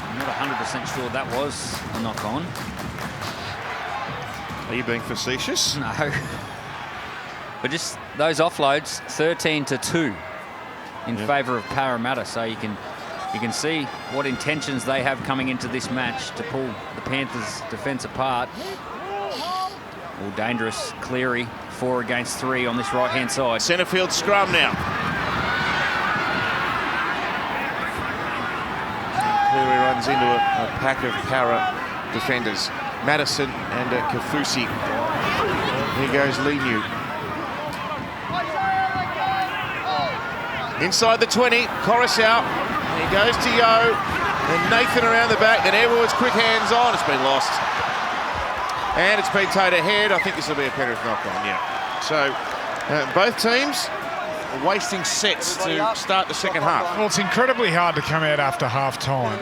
I'm not 100% sure that was a knock-on. Are you being facetious? No. But just those offloads, 13-2 in favour of Parramatta. So you can see what intentions they have coming into this match to pull the Panthers' defence apart. All dangerous. Cleary, 4 against 3 on this right-hand side. Centre field scrum now. Cleary runs into a pack of Para defenders. Madison and Kafusi. Here goes Leniu. Inside the 20, Coruscant. He goes to Yo. And Nathan around the back. Then Edwards, quick hands on. It's been lost. And it's been towed ahead. I think this will be a Penrith knock-on, yeah. So both teams are wasting sets to start the second half. Well, it's incredibly hard to come out after half-time.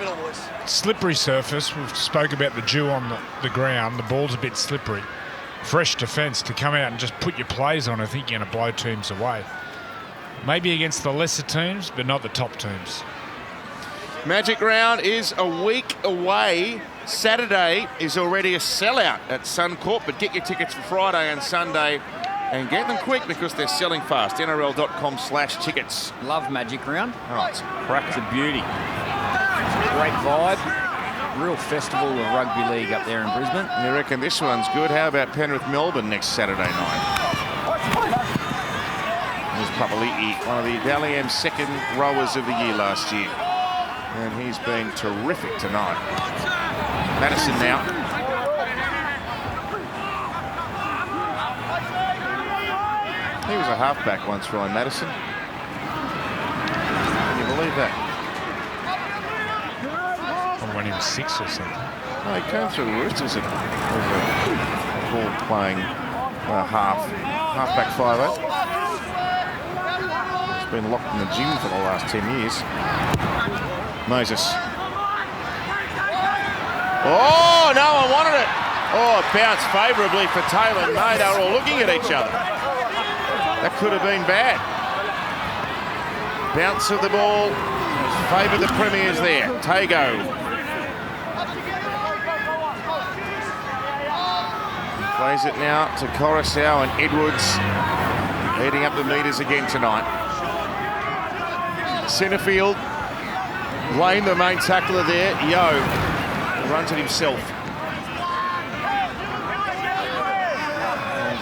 Slippery surface. We've spoke about the dew on the ground. The ball's a bit slippery. Fresh defence to come out and just put your plays on. I think you're going to blow teams away. Maybe against the lesser teams, but not the top teams. Magic Round is a week away. Saturday is already a sellout at Suncorp, but get your tickets for Friday and Sunday and get them quick because they're selling fast. NRL.com/tickets. Love Magic Round. Oh, it's crack. It's a beauty. Great vibe. Real festival of rugby league up there in Brisbane. You reckon this one's good? How about Penrith Melbourne next Saturday night? There's Papali'i, one of the Dally M second rowers of the year last year. And he's been terrific tonight. Madison now. He was a halfback once, Ryan Madison. Can you believe that? When he was 6 or something. No, he came through the Roosters as a ball playing halfback 5'8". He's been locked in the gym for the last 10 years. Moses. Oh, no one wanted it. Oh, it bounced favourably for Taylor and May. They were all looking at each other. That could have been bad. Bounce of the ball favoured the Premiers there. Tago. Plays it now to Coruscant and Edwards leading up the metres again tonight. Centre field. Lane, the main tackler there. Yo runs it himself.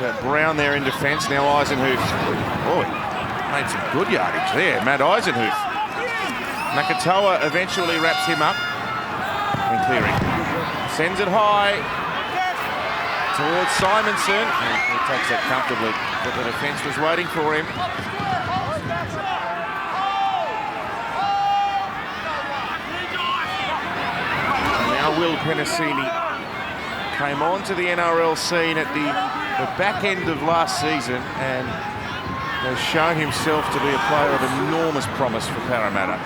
And Brown there in defence. Now Eisenhuth. Oh, made some good yardage there. Matt Eisenhuth. Makatoa eventually wraps him up. And Cleary sends it high towards Simonson. He takes that comfortably, but the defence was waiting for him. Will Penasini came onto the NRL scene at the back end of last season and has shown himself to be a player of enormous promise for Parramatta.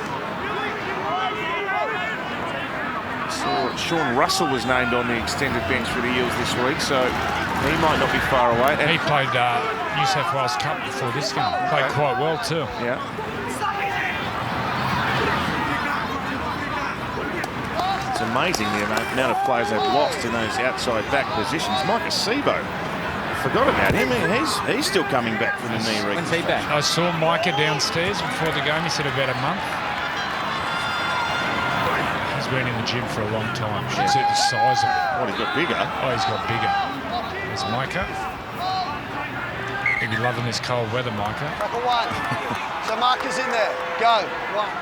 Sean Russell was named on the extended bench for the Eels this week, so he might not be far away. And he played New South Wales Cup before this game. Played quite well too. Yeah. It's amazing the amount of players they've lost in those outside back positions. Micah Sebo, forgot about him. He's still coming back from the knee rig. When's he back? I saw Micah downstairs before the game. He said about a month. He's been in the gym for a long time. You should see the size of it. What, he's got bigger? Oh, he's got bigger. There's Micah. He'll be loving this cold weather, Micah. Tackle one. So Marcus in there. Go. One.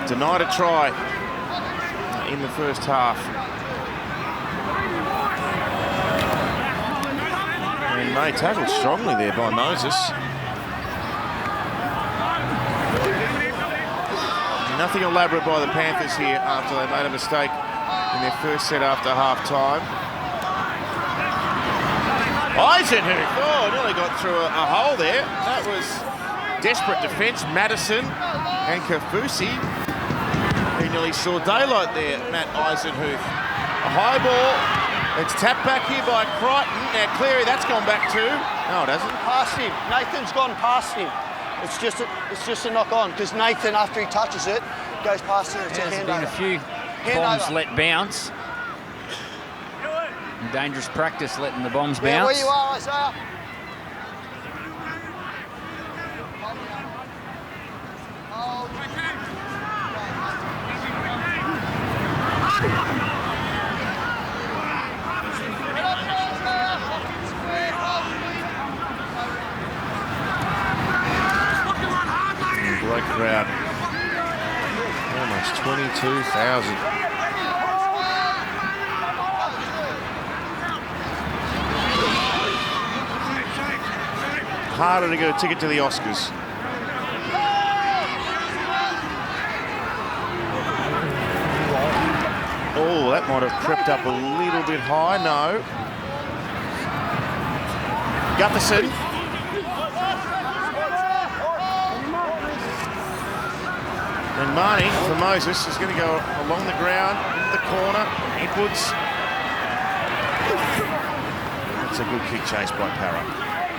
Denied a try in the first half. And May tackled strongly there by Moses. Nothing elaborate by the Panthers here after they made a mistake in their first set after half-time. Eisenhuth, nearly got through a hole there. That was desperate defence. Madison and Kafusi. He nearly saw daylight there, Matt Eisenhuth. A high ball. It's tapped back here by Crichton. Now Cleary, that's gone back too. No, it hasn't. Past him. Nathan's gone past him. It's just a knock on because Nathan, after he touches it, goes past him. It's a hand over. There's been a few bombs let bounce. Dangerous practice letting the bombs bounce. Where you are, Isaiah. Great crowd. Almost 22,000. harder to get a ticket to the Oscars. Oh, that might have crept up a little bit high. No. Gutherson. And Marnie for Moses is going to go along the ground, into the corner, Edwards. That's a good kick chase by Parra.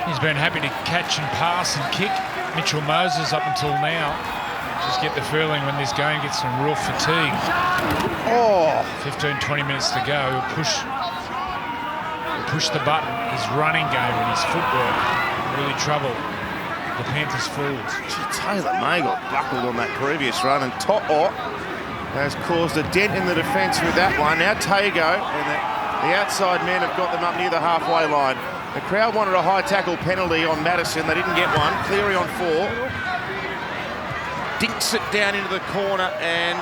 He's been happy to catch and pass and kick Mitchell Moses up until now. Just get the feeling when this game gets some real fatigue. Oh. 15, 20 minutes to go. He'll push the button. His running game and his footwork really trouble the Panthers forwards. Gee, Taylor May got buckled on that previous run, and To'o has caused a dent in the defence with that one. Now Tago and the outside men have got them up near the halfway line. The crowd wanted a high tackle penalty on Madison. They didn't get one. Cleary on 4. Dinks it down into the corner, and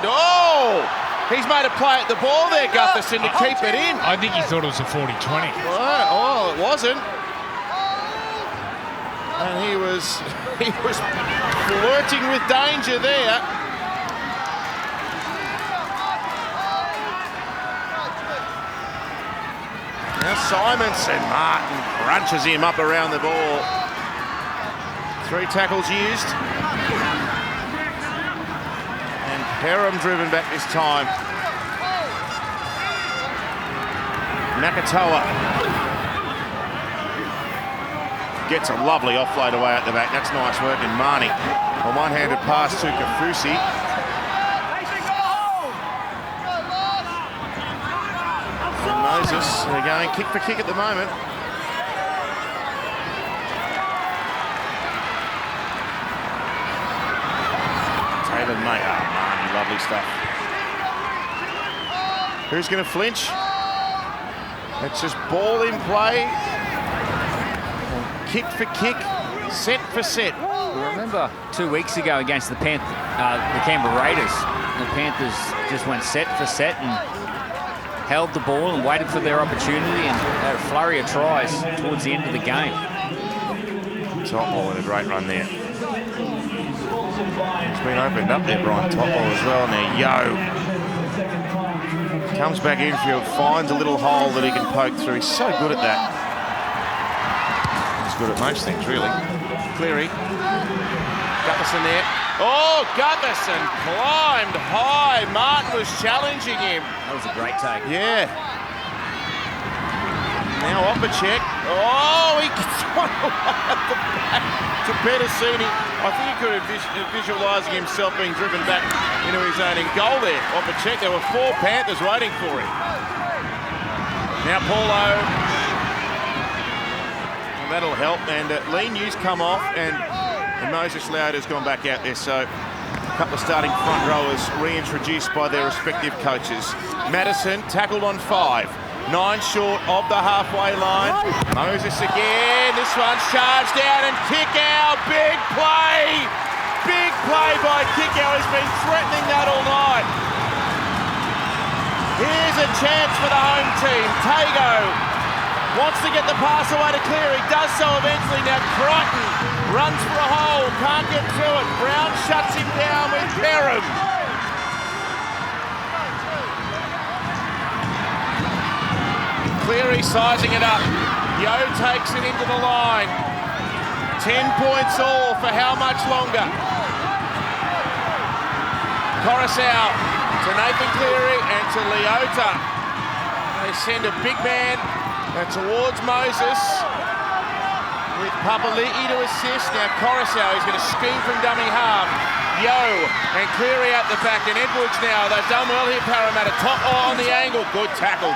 he's made a play at the ball there, Gutherson, to keep it in. I think he thought it was a 40-20. Oh, it wasn't. And he was flirting with danger there. Now Simonson, Martin crunches him up around the ball. 3 tackles used. And Perham driven back this time. Nakatoa gets a lovely offload away at the back. That's nice work. And Marnie, a one-handed pass to Kafusi. And Moses, they're going kick for kick at the moment. Taylor May, Marnie, lovely stuff. Who's going to flinch? It's just ball in play. Kick for kick, set for set. Remember 2 weeks ago against the Canberra Raiders, the Panthers just went set for set and held the ball and waited for their opportunity and had a flurry of tries towards the end of the game. Topmore with a great run there. It's been opened up there, Brian Topmore as well. Now Yo comes back infield, finds a little hole that he can poke through. He's so good at that. Good at most things, really. Cleary. Gutherson there. Oh, Gutherson climbed high. Martin was challenging him. That was a great take. Yeah. Now Opacek. Oh, he gets one away at the back to Pedersini. I think he could have visualising himself being driven back into his own goal there. Opacek, there were 4 Panthers waiting for him. Now Paulo. That'll help, and Lee News come off, and Moses Lauder's gone back out there, so a couple of starting front rowers reintroduced by their respective coaches. Madison tackled on 5, 9 short of the halfway line. Moses again, this one's charged down, and Kickow, big play by Kickow. He's been threatening that all night. Here's a chance for the home team. Tago wants to get the pass away to Cleary, does so eventually. Now Crichton runs for a hole, can't get through it. Brown shuts him down with Perham. Cleary sizing it up. Yo takes it into the line. 10 points all for how much longer? Coruscant to Nathan Cleary and to Leota. They send a big man towards Moses with Papali'i to assist. Now Coruscant is going to scheme from dummy half. Yo and Cleary out the back, and Edwards now. They've done well here, Parramatta. Top on the angle. Good tackle.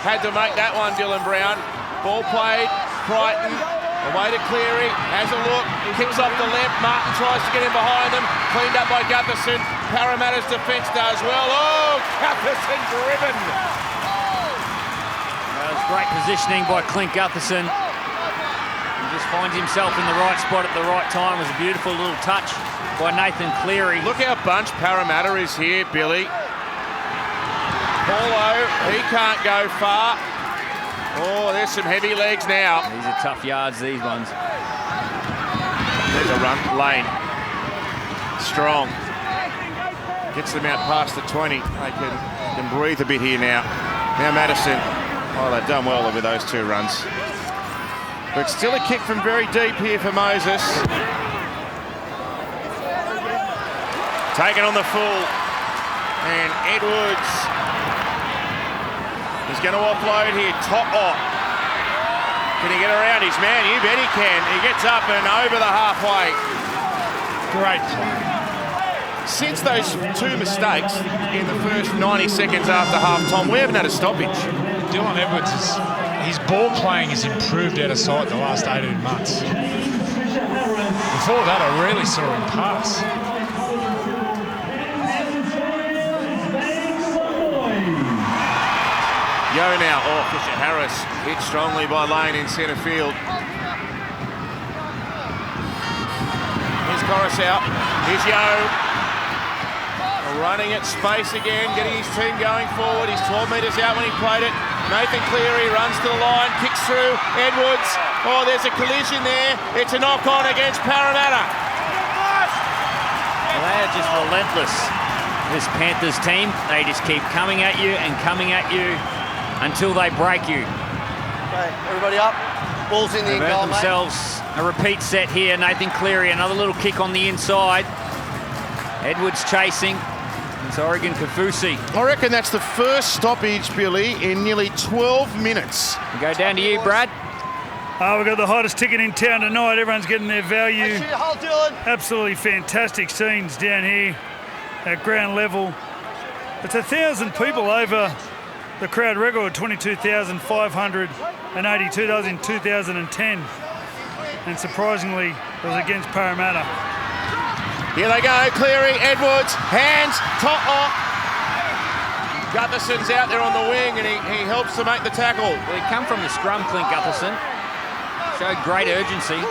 Had to make that one, Dylan Brown. Ball played. Crichton away to Cleary. Has a look. Kicks off the left. Martin tries to get in behind them. Cleaned up by Gutherson. Parramatta's defence does well. Oh, Gutherson driven. Great positioning by Clint Gutherson. He just finds himself in the right spot at the right time. It was a beautiful little touch by Nathan Cleary. Look how bunched Parramatta is here, Billy. Paulo, he can't go far. Oh, there's some heavy legs now. These are tough yards, these ones. There's a run. Lane. Strong. Gets them out past the 20. They can breathe a bit here now. Now Madison. Oh, they've done well with those 2 runs. But still a kick from very deep here for Moses. Taken on the full. And Edwards is going to offload here. Top off. Can he get around his man? You bet he can. He gets up and over the halfway. Great play. Since those 2 mistakes in the first 90 seconds after half-time, we haven't had a stoppage. Dylan Edwards, his ball playing has improved out of sight the last 18 months. Before that, I rarely saw him pass. Yo now, Fisher Harris hit strongly by Lane in centre field. Here's Coruscant, here's Yo. Running at space again, getting his team going forward. He's 12 metres out when he played it. Nathan Cleary runs to the line, kicks through. Edwards, oh, there's a collision there. It's a knock-on against Parramatta. Well, they are just relentless, this Panthers team. They just keep coming at you and coming at you until they break you. Okay, everybody up. Ball's in the They've goal, earned themselves a repeat set here. Nathan Cleary, another little kick on the inside. Edwards chasing. It's Oregon Kafusi. I reckon that's the first stoppage, Billy, in nearly 12 minutes. We go down to you, Brad. We've got the hottest ticket in town tonight. Everyone's getting their value. Make sure you hold Dylan. Absolutely fantastic scenes down here at ground level. It's 1,000 people over the crowd record, 22,582. That was in 2010. And surprisingly, it was against Parramatta. Here they go, Cleary, Edwards, hands, top off. Gutherson's out there on the wing and he helps to make the tackle. Well, he come from the scrum, Clint Gutherson. Showed great urgency.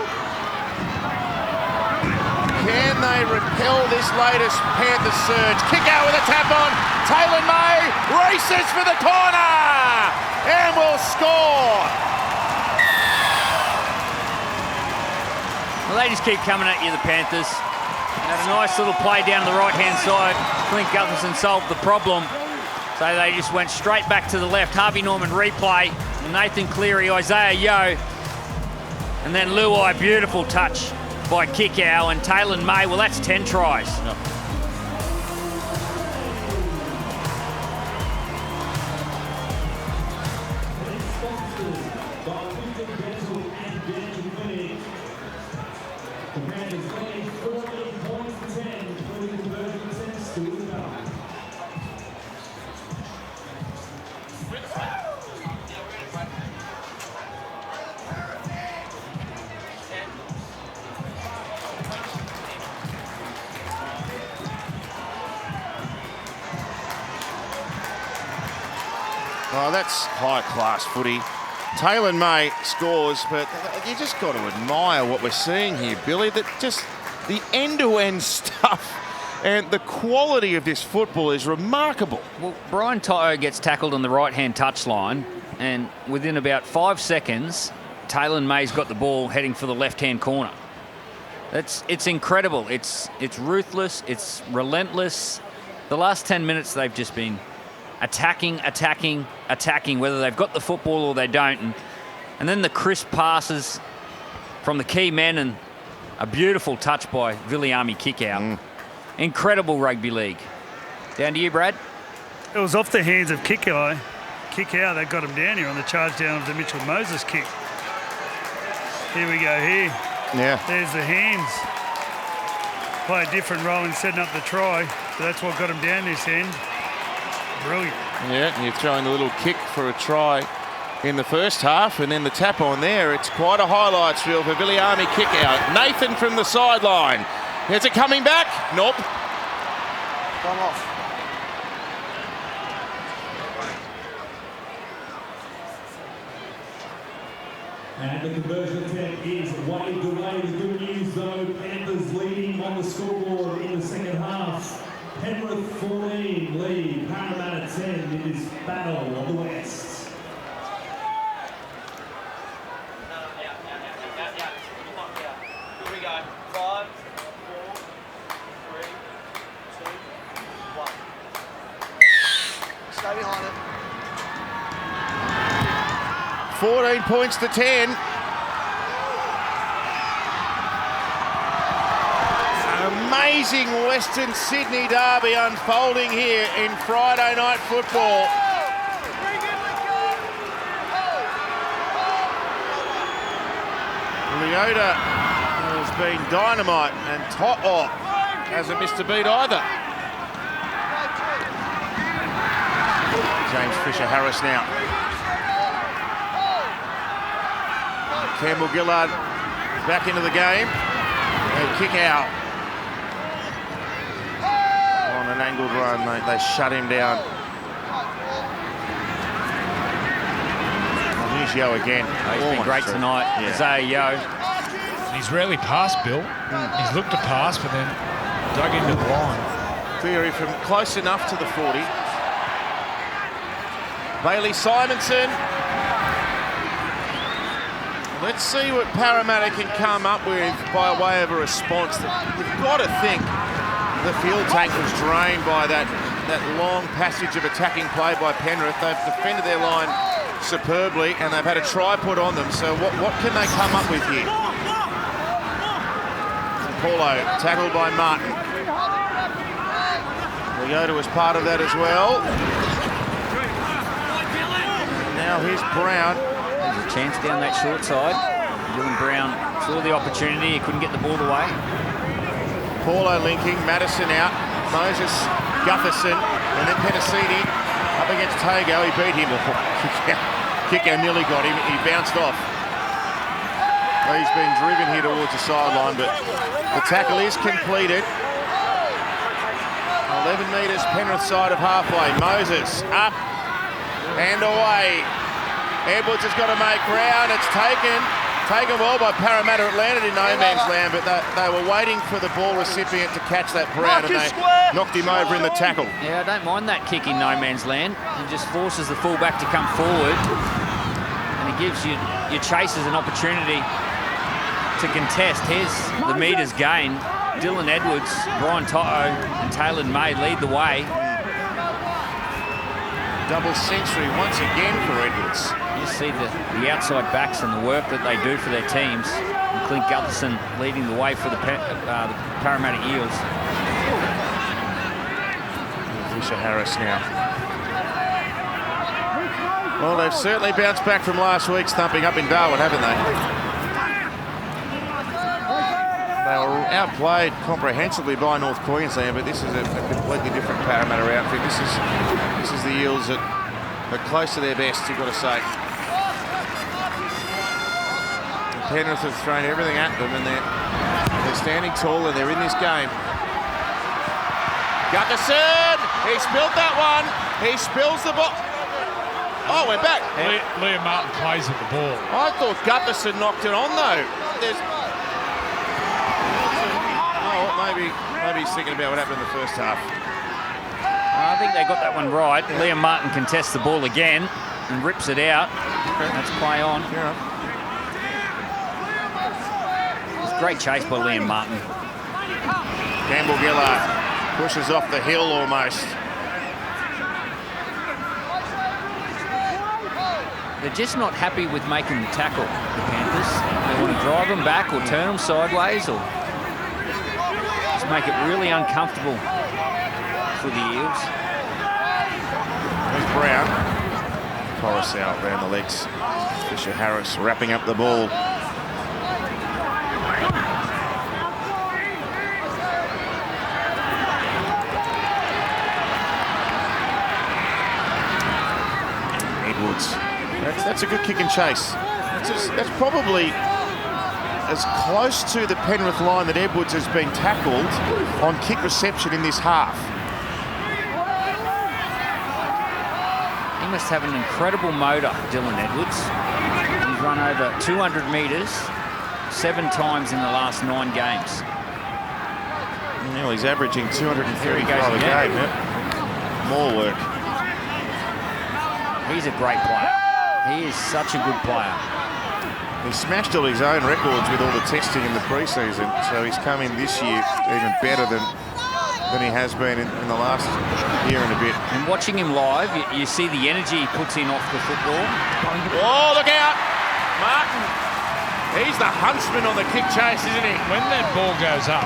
Can they repel this latest Panthers surge? Kick out with a tap on. Taylor May races for the corner and will score. Well, they just keep coming at you, the Panthers. Had a nice little play down the right-hand side. Clint Gutherson solved the problem. So they just went straight back to the left. Harvey Norman replay. Nathan Cleary, Isaiah Yo. And then Luai, beautiful touch by Kickow. And Taylor May, well, that's 10 tries. Yep. Oh, that's high-class footy. Taylor May scores, but you just got to admire what we're seeing here, Billy. That just the end-to-end stuff and the quality of this football is remarkable. Well, Brian To'o gets tackled on the right-hand touchline, and within about 5 seconds, Taylor May's got the ball heading for the left-hand corner. It's incredible. It's ruthless. It's relentless. The last 10 minutes, they've just been attacking, whether they've got the football or they don't. And then the crisp passes from the key men and a beautiful touch by Viliami Kickow. Incredible rugby league. Down to you, Brad. It was off the hands of Kickow. Kickow, that got him down here on the charge down of the Mitchell Moses kick. Here we go here. Yeah. There's the hands. Play a different role in setting up the try, but that's what got him down this end. Brilliant. Yeah, and you're throwing a little kick for a try in the first half, and then the tap on there. It's quite a highlights reel for Viliami Kickow. Nathan from the sideline. Is it coming back? Nope. Come off. And the conversion attempt is way delayed. The good news though, Panthers leading on the scoreboard in the second half. Penrith 14 lead, Parramatta 10 in this battle of the West. Here we go. Stay behind it. 14 points to 10. An amazing Western Sydney derby unfolding here in Friday night football. Leota has been dynamite, and To'o hasn't missed a beat either. James Fisher-Harris now. Campbell Gillard back into the game. A kick out. On an angled run, they shut him down. Here's Yo again. He's been great tonight. Yeah. Isaiah Yo. He's rarely passed, Bill. He's looked to pass, but then dug into the line. Theory from close enough to the 40. Bailey Simonson. Let's see what Parramatta can come up with by way of a response. You've got to think the fuel tank was drained by that long passage of attacking play by Penrith. They've defended their line superbly, and they've had a try put on them. So what can they come up with here? Paulo tackled by Martin. Leota was part of that as well. Now here's Brown. There's a chance down that short side. Dylan Brown saw the opportunity. He couldn't get the ball away. Paulo linking, Madison out, Moses, Gutherson, and then Penasini up against Tago. He beat him. Kick out nearly got him. He bounced off. Well, he's been driven here towards the sideline, but the tackle is completed. 11 metres Penrith side of halfway. Moses up and away. Edwards has got to make ground. It's taken well by Parramatta. It landed in no man's land, but they were waiting for the ball recipient to catch that Brown, and they knocked him over in the tackle. Yeah, I don't mind that kick in no man's land. It just forces the fullback to come forward, and it gives your chasers an opportunity to contest. Here's the metres gain. Dylan Edwards, Brian To'o, and Taylor May lead the way. Double century once again for Edwards. You see the outside backs and the work that they do for their teams. And Clint Gutherson leading the way for the Parramatta Eels. Fisher-Harris now. Well, they've certainly bounced back from last week's thumping up in Darwin, haven't they? They were outplayed comprehensively by North Queensland, but this is a completely different Parramatta outfit. This is the Eels that are close to their best, you've got to say. Penrith have thrown everything at them, and they're standing tall, and they're in this game. Gutherson! He spilled that one. He spills the ball. Oh, we're back. Liam Martin plays at the ball. I thought Gutherson knocked it on, though. Maybe he's thinking about what happened in the first half. I think they got that one right. Liam Martin contests the ball again and rips it out. That's play on. Yeah. It's a great chase by Liam Martin. Campbell Gillard pushes off the hill almost. They're just not happy with making the tackle, the Panthers. They want to drive them back or turn them sideways or just make it really uncomfortable for the Eels. There's Brown. Torres out around the legs. Fisher-Harris wrapping up the ball. Edwards. That's a good kick and chase. That's probably as close to the Penrith line that Edwards has been tackled on kick reception in this half. He must have an incredible motor, Dylan Edwards. He's run over 200 metres 7 times in the last 9 games. Well, he's averaging 235 a game. Yep. More work. He's a great player. He is such a good player. He smashed all his own records with all the testing in the pre-season, so he's come in this year even better than than he has been in the last year and a bit. And watching him live, you see the energy he puts in off the football. Oh, look out! Martin. He's the huntsman on the kick chase, isn't he? When that ball goes up,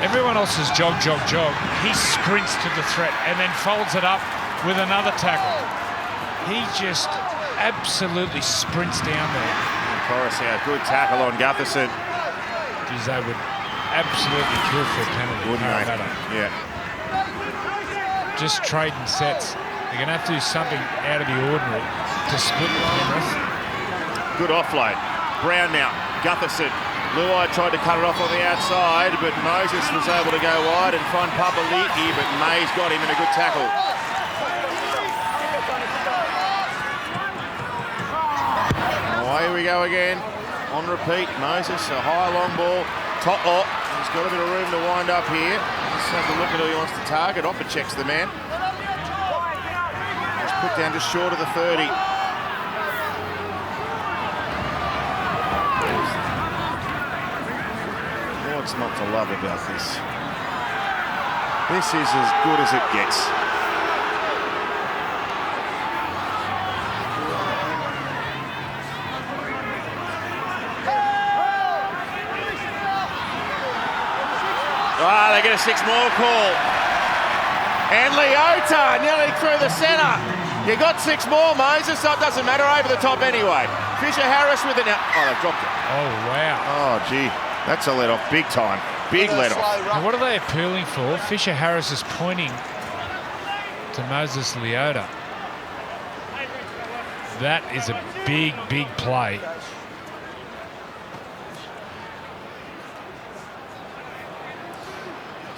everyone else is jog, jog, jog. He sprints to the threat and then folds it up with another tackle. He just absolutely sprints down there. Coruscant, good tackle on Gutherson. Geez, they would absolutely kill for a penalty. Wouldn't they? Yeah. Just trading sets. They're going to have to do something out of the ordinary to split the Penrith. Good offload. Brown now. Gutherson. Luai tried to cut it off on the outside, but Moses was able to go wide and find Papali'i, but May's got him in a good tackle. Away we go again. On repeat, Moses, a high long ball. Toto, he's got a bit of room to wind up here. Just has a look at who he wants to target. Offer checks the man. He's put down just short of the 30. What's not to love about this? This is as good as it gets. Ah, they get a 6 more call. And Leota nearly through the centre. You got 6 more, Moses, so it doesn't matter, over the top anyway. Fisher-Harris with it now. Oh, they've dropped it. Oh, wow. Oh, gee. That's a let-off, big time. Big let-off. Now, what are they appealing for? Fisher-Harris is pointing to Moses Leota. That is a big, big play.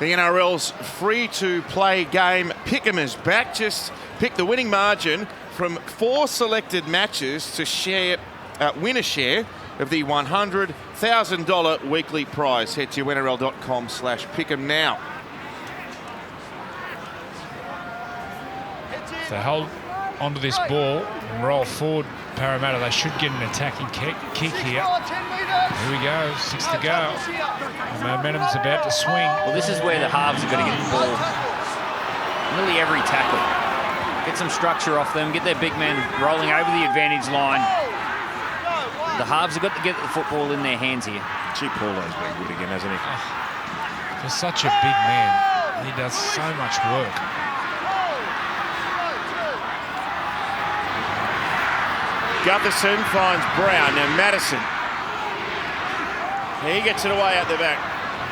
The NRL's free-to-play game Pick'em is back. Just pick the winning margin from 4 selected matches to win a share of the $100,000 weekly prize. Head to nrl.com/pick'em now. If they hold onto this ball and roll forward, Parramatta, they should get an attacking kick here. Here we go, 6 to go. The momentum's about to swing. Well, this is where the halves are going to get the ball. Nearly every tackle. Get some structure off them, get their big men rolling over the advantage line. The halves have got to get the football in their hands here. Gee, Paulo's been good again, hasn't he? For such a big man, he does so much work. Gutherson finds Brown. Now Madison. He gets it away out the back.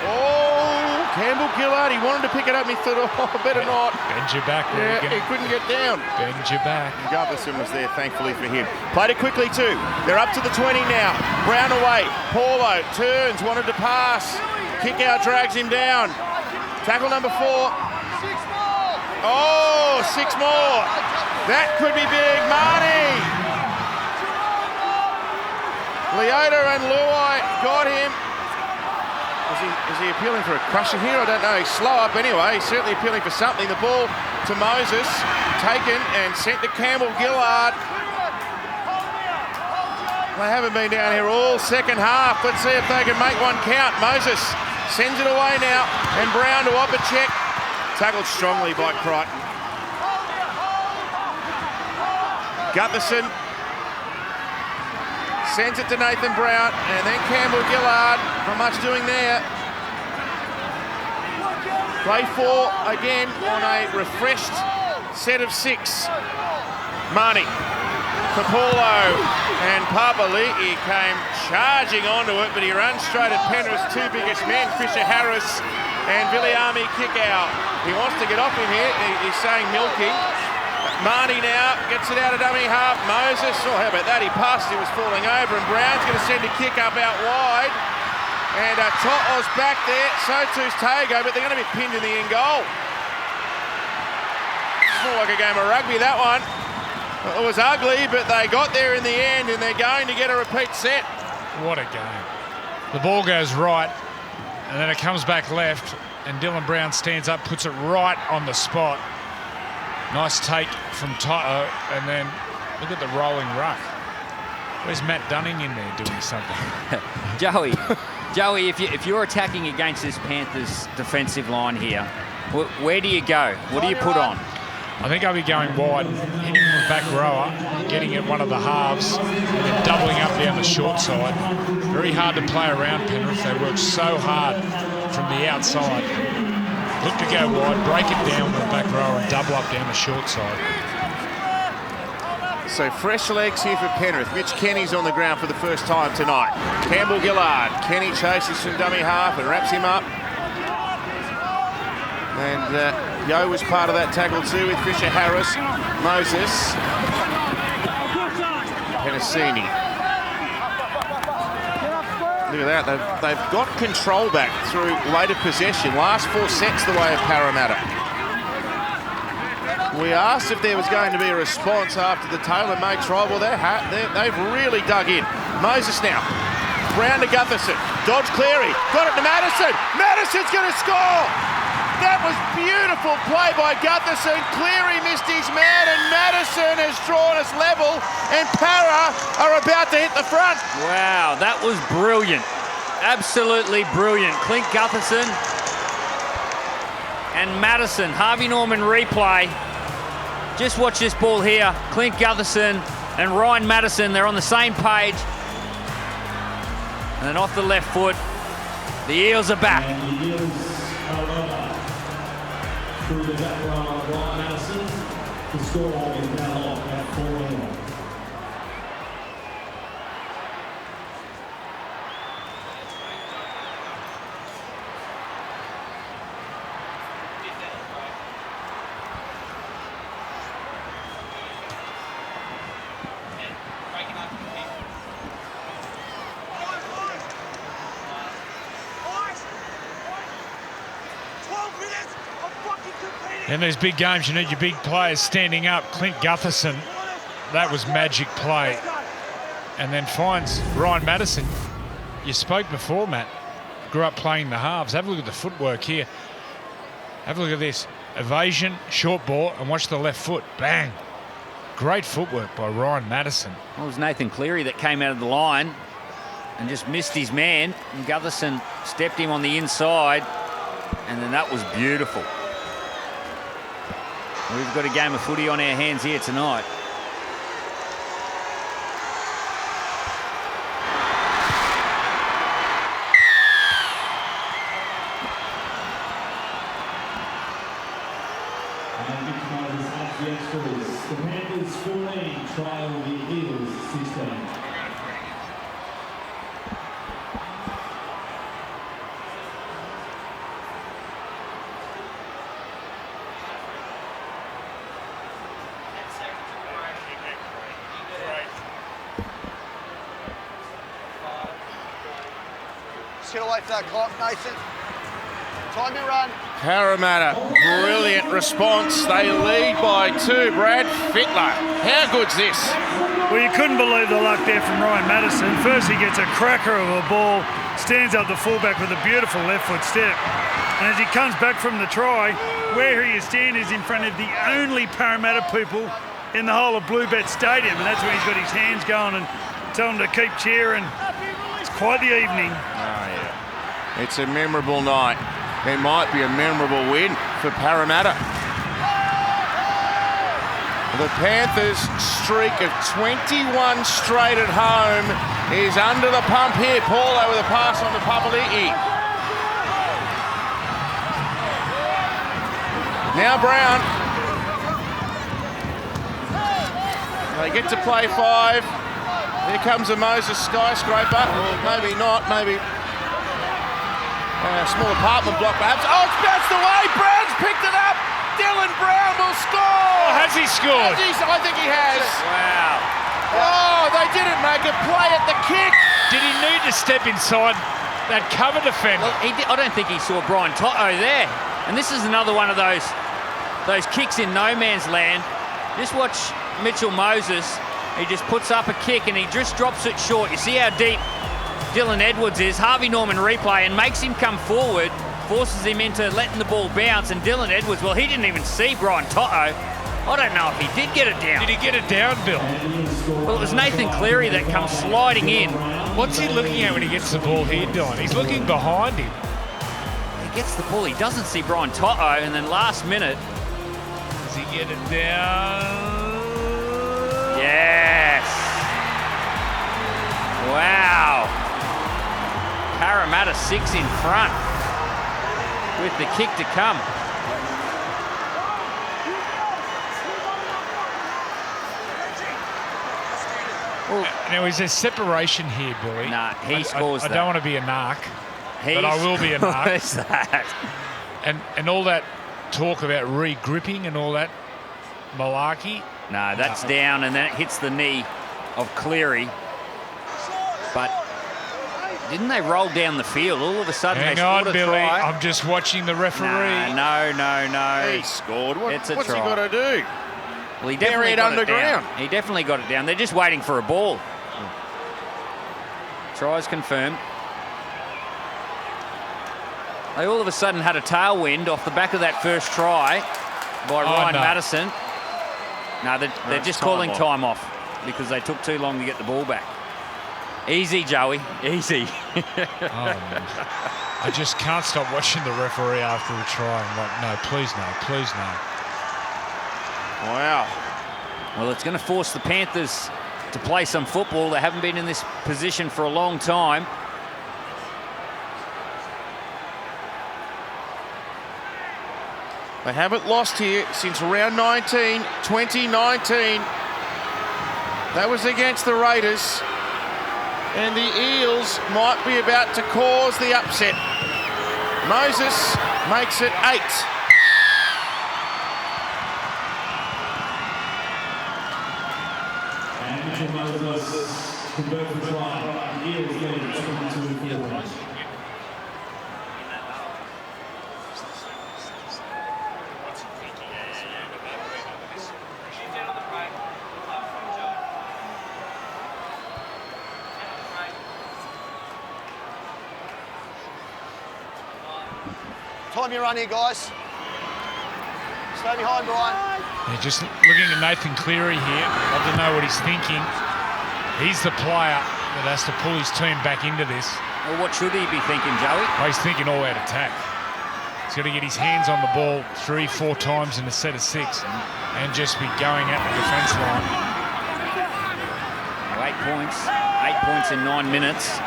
Oh, Campbell Gillard. He wanted to pick it up and he thought, oh, better not. Bend your back. Yeah, he couldn't get down. Bend your back. Gutherson was there, thankfully for him. Played it quickly too. They're up to the 20 now. Brown away. Paulo turns, wanted to pass. Kick out, drags him down. Tackle number 4. Oh, 6 more. That could be big. Marty. Leota and Luai got him. Is he appealing for a crusher here? I don't know. He's slow up anyway. He's certainly appealing for something. The ball to Moses, taken and sent to Campbell Gillard. They haven't been down here all second half. Let's see if they can make one count. Moses sends it away now, and Brown to Opacek. Tackled strongly by Crichton. Gutherson sends it to Nathan Brown, and then Campbell Gillard. Not much doing there. Play 4 again on a refreshed set of 6. Marnie, Paulo, and Papali'i came charging onto it, but he runs straight at Penrith's 2 biggest men, Fisher-Harris and Viliami Kikau. He wants to get off him here. He's saying milking. Marnie now gets it out of dummy half. Moses, oh, how about that? He passed, he was falling over, and Brown's going to send a kick up out wide. And To'o's back there, so too's Tago, but they're going to be pinned in the end goal. It's more like a game of rugby, that one. It was ugly, but they got there in the end, and they're going to get a repeat set. What a game. The ball goes right, and then it comes back left, and Dylan Brown stands up, puts it right on the spot. Nice take from Toto, and then look at the rolling ruck. Where's Matt Dunning in there doing something? Joey, if you're attacking against this Panthers defensive line here, Where do you go? What do you put on? I think I'll be going wide, hitting the back rower, getting at one of the halves, and then doubling up down the short side. Very hard to play around Penrith. They work so hard from the outside. Look to go wide, break it down with the back rower and double up down the short side. So fresh legs here for Penrith. Mitch Kenny's on the ground for the first time tonight. Campbell Gillard. Kenny chases from dummy half and wraps him up. And Yo was part of that tackle too with Fisher Harris, Moses, Penasini. Look at that, they've got control back through later possession. Last 4 sets the way of Parramatta. We asked if there was going to be a response after the Taylor-made try. Well, they've really dug in. Moses now. Brown to Gutherson. Dodge Cleary. Got it to Madison. Madison's going to score! That was beautiful play by Gutherson. Cleary missed his man and Madison has drawn us level and Para are about to hit the front. Wow, that was brilliant. Absolutely brilliant. Clint Gutherson and Madison. Harvey Norman replay. Just watch this ball here. Clint Gutherson and Ryan Madison, they're on the same page. And then off the left foot, the Eels are back. And the Eels are over. Through the back row, Ryan Madison. The score is now off at 4-1. In these big games, you need your big players standing up. Clint Gutherson, that was magic play. And then finds Ryan Madison. You spoke before, Matt. Grew up playing the halves. Have a look at the footwork here. Have a look at this. Evasion, short ball, and watch the left foot. Bang. Great footwork by Ryan Madison. It was Nathan Cleary that came out of the line and just missed his man. And Gutherson stepped him on the inside. And then that was beautiful. We've got a game of footy on our hands here tonight. And victorisers at the extras. The Panthers 14, trail the Eels 16. Just get away from that clock, Nathan. Time your run. Parramatta, brilliant response. They lead by 2. Brad Fittler. How good's this? Well, you couldn't believe the luck there from Ryan Madison. First, he gets a cracker of a ball, stands up the fullback with a beautiful left foot step. And as he comes back from the try, where he stand is in front of the only Parramatta people in the whole of Bluebet Stadium. And that's when he's got his hands going and tell them to keep cheering. It's quite the evening. Oh, yeah. It's a memorable night. It might be a memorable win for Parramatta. The Panthers' streak of 21 straight at home is under the pump here. Paulo with a pass on to Papali'i. Now Brown. They get to play 5. Here comes a Moses skyscraper. Or maybe not, maybe a small apartment block perhaps. Oh, it's bounced away. Brown's picked it up. Dylan Brown will score. Oh, has he scored? I think he has. Wow. Oh, they didn't make a play at the kick. Did he need to step inside that cover defender? Well, I don't think he saw Brian Toto there. And this is another one of those kicks in no man's land. Just watch Mitchell Moses. He just puts up a kick and he just drops it short. You see how deep Dylan Edwards is. Harvey Norman replay and makes him come forward, forces him into letting the ball bounce. And Dylan Edwards, well, he didn't even see Brian Toto. I don't know if he did get it down. Did he get it down, Bill? Well, it was Nathan Cleary that comes sliding in. What's he looking at when he gets the ball here, Dylan? He's looking behind him. gets the ball. He doesn't see Brian Toto, and then last minute. Does he get it down? Yes. Wow. Parramatta 6 in front with the kick to come. Now, is there separation here, Billy? Nah, he scores I that. don't want to be a narc, but I will be a narc. What is that? And all that talk about re-gripping and all that malarkey. No, that's down, and then it hits the knee of Cleary. But didn't they roll down the field? All of a sudden, Hang they on, scored a Billy. try. I'm just watching the referee. No. He scored. It's a What's he try. got to do? Well, he definitely Bury it got underground. it down. He definitely got it down. They're just waiting for a ball. Tries confirmed. They all of a sudden had a tailwind off the back of that first try by Ryan Madison. No, they're just calling time off because they took too long to get the ball back. Easy, Joey. Easy. I just can't stop watching the referee after a try. I'm like, no, please no, please no. Wow. Well, it's going to force the Panthers to play some football. They haven't been in this position for a long time. They haven't lost here since round 19, 2019. That was against the Raiders. And the Eels might be about to cause the upset. Moses makes it 8. And Mitchell Moses converts the try. The Eels lead 22-4. Time you run here, guys. Stay behind, Brian. Yeah, just looking at Nathan Cleary here. I don't know what he's thinking. He's the player that has to pull his team back into this. Well, what should he be thinking, Joey? Oh, he's thinking all-out attack. He's got to get his hands on the ball 3-4 times in a set of 6 and just be going at the defence line. 8 points. 8 points in 9 minutes.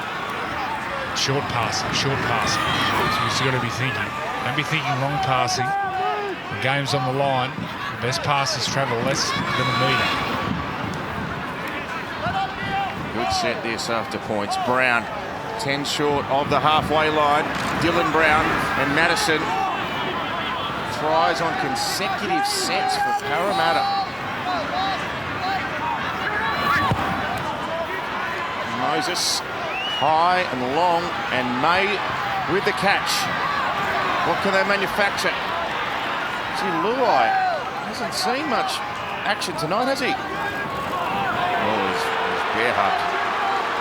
Short passing, short passing. That's what he's got to be thinking. Don't be thinking long passing. The game's on the line. The best passes travel less than a metre. Good set this after points. Brown, 10 short of the halfway line. Dylan Brown and Madison. Tries on consecutive sets for Parramatta. Moses, high and long, and May with the catch. What can they manufacture? Gee, Luai hasn't seen much action tonight, has he? Oh, he's bare hugged.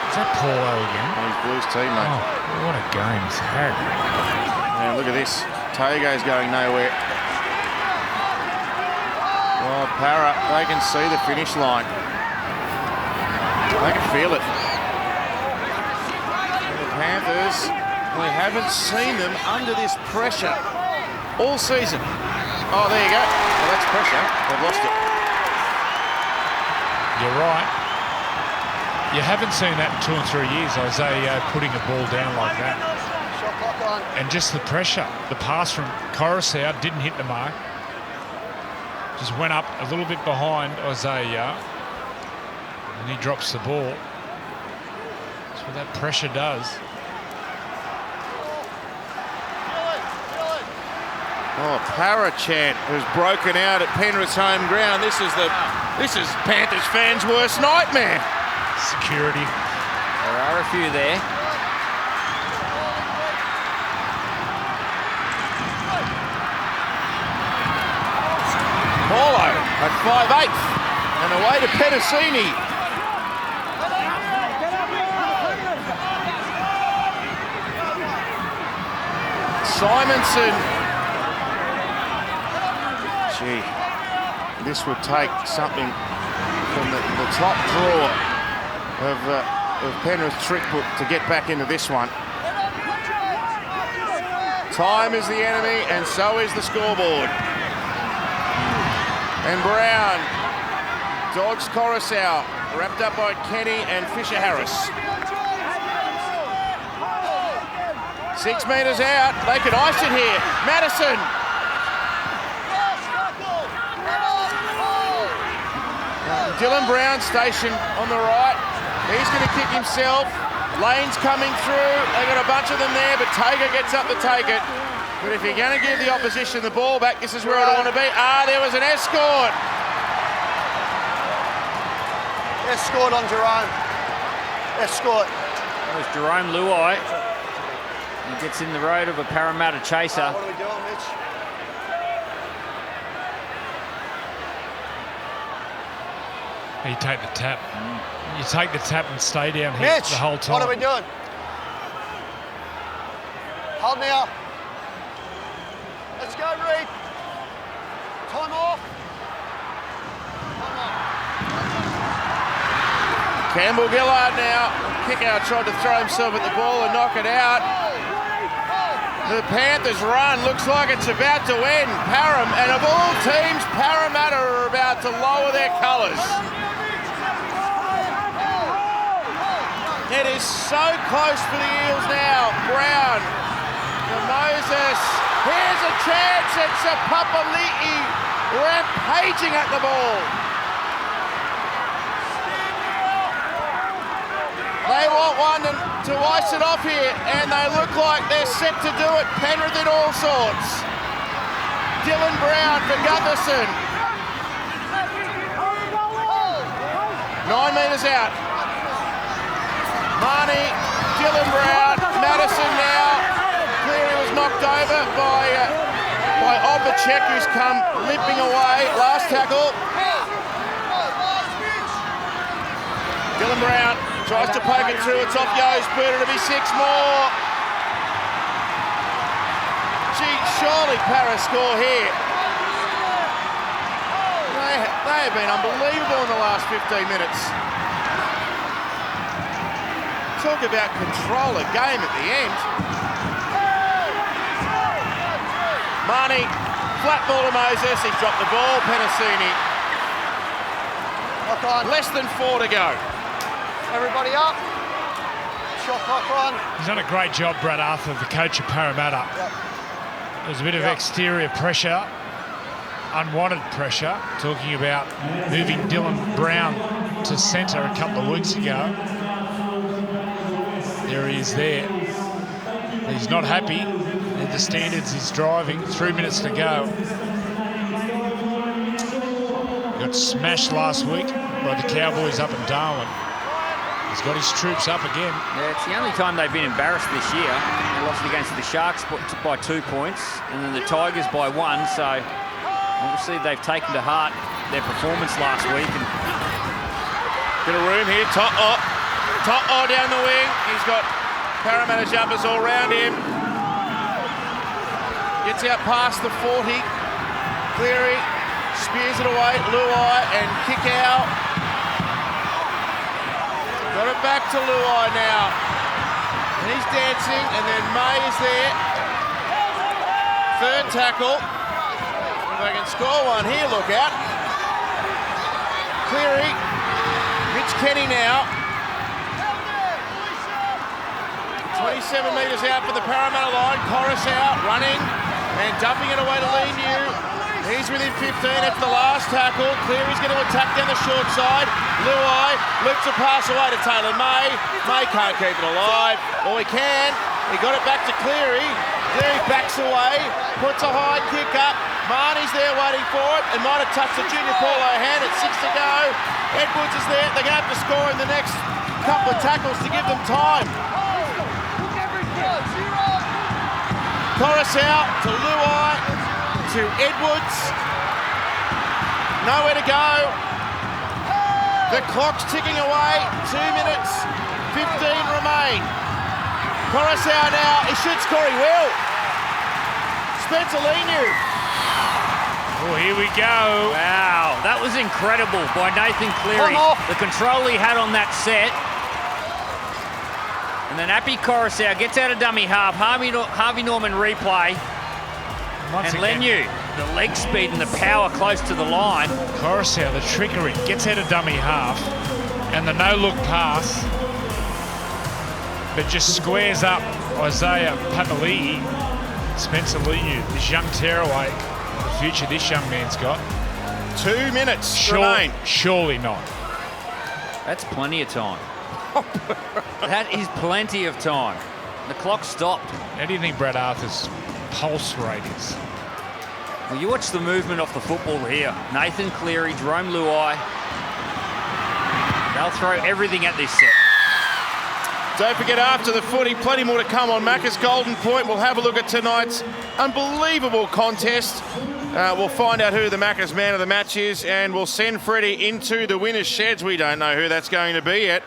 Is that Paulo again? Oh, he's Blues teammate. Oh, what a game he's had. Now look at this. Tago's going nowhere. Oh, Parra, they can see the finish line. They can feel it. The Panthers, we haven't seen them under this pressure all season. Oh, there you go. Well, that's pressure. They've lost it. You're right. You haven't seen that in 2 or 3 years, Isaiah putting a ball down like that. Shot clock on. And just the pressure. The pass from Coruscant didn't hit the mark. Just went up a little bit behind Isaiah. And he drops the ball. That's what that pressure does. Oh, Parachant has broken out at Penrith's home ground. This is Panthers fans' worst nightmare. Security. There are a few there. Paulo at 5'8", and away to Pedicini. Simonson. Gee, this would take something from the top drawer of Penrith trick book to get back into this one. Time is the enemy, and so is the scoreboard. And Brown dogs Coruscant, wrapped up by Kenny and Fisher-Harris. 6 metres out, they could ice it here. Madison. Dylan Brown stationed on the right. He's going to kick himself. Lane's coming through. They got a bunch of them there, but Tager gets up to take it. But if you're going to give the opposition the ball back, this is where I want to be. There was an escort. Escort on Jerome. Escort. That was Jerome Luai. He gets in the road of a Parramatta chaser. What are we doing, Mitch? You take the tap. You take the tap and stay down here Mitch, the whole time. what are we doing? Hold now. Let's go, Reed. Time off. Campbell Gillard now. Kick out, tried to throw himself at the ball and knock it out. The Panthers run looks like it's about to end. And of all teams, Parramatta are about to lower their colours. It is so close for the Eels now. Brown to Moses. Here's a chance. It's a Papali'i rampaging at the ball. They want one to ice it off here, and they look like they're set to do it. Penrith in all sorts. Dylan Brown for Gutherson. 9 metres out. Marnie, Dylan Brown, Madison now. Cleary was knocked over by Obachek, who's come limping away. Last tackle. Dylan Brown tries to poke it through. It's off Yo's boot. It'll be 6 more. Gee, surely Para score here. They have been unbelievable in the last 15 minutes. Talk about control a game at the end. Marnie, flat ball to Moses. He's dropped the ball. Penasini. Less than 4 to go. Everybody up. Shot clock on. He's done a great job, Brad Arthur, the coach of Parramatta. Yep. There's a bit of exterior pressure, unwanted pressure, talking about moving Dylan Brown to centre a couple of weeks ago. There he is there. He's not happy at the standards he's driving. 3 minutes to go. He got smashed last week by the Cowboys up in Darwin. He's got his troops up again. Yeah, it's the only time they've been embarrassed this year. They lost against the Sharks by 2 points, and then the Tigers by 1. So obviously they've taken to heart their performance last week. And bit of room here. To'o down the wing. He's got Parramatta jumpers all round him. Gets out past the 40. Cleary spears it away. Luai and kick out. Got it back to Luai now. And he's dancing, and then May is there. Third tackle. If they can score one here, look out. Cleary. Mitch Kenny now. 27 metres out for the Parramatta line. Corus out, running and dumping it away to Leniu. He's within 15 after the last tackle. Cleary's going to attack down the short side. Luai loops a pass away to Taylor May. May can't keep it alive. Or he can. He got it back to Cleary. Cleary backs away, puts a high kick up. Marnie's there waiting for it and might have touched the junior Paulo hand at 6 to go. Edwards is there. They're going to have to score in the next couple of tackles to give them time. Corus out to Luai, to Edwards. Nowhere to go. The clock's ticking away. 2 minutes, 15 remain. Corus out now. He should score, he will. Spencer Leniu. Oh, here we go. wow, that was incredible by Nathan Cleary. The control he had on that set. And then Appy Coruscant gets out of dummy half. Harvey Norman replay. Once and again, Lenu, the leg speed and the power close to the line. Coruscant, the trickery, gets out of dummy half, and the no-look pass, but just squares up Isaiah Papali'i. Spencer Lenu, this young tearaway, the future this young man's got. 2 minutes remain. Surely not. That's plenty of time. That is plenty of time. The clock stopped. How do you think Brad Arthur's pulse rate is? Well, you watch the movement off the football here. Nathan Cleary, Jerome Luai. They'll throw everything at this set. Don't forget, after the footy, plenty more to come on Macca's Golden Point. We'll have a look at tonight's unbelievable contest. We'll find out who the Macca's man of the match is, and we'll send Freddie into the winner's sheds. We don't know who that's going to be yet.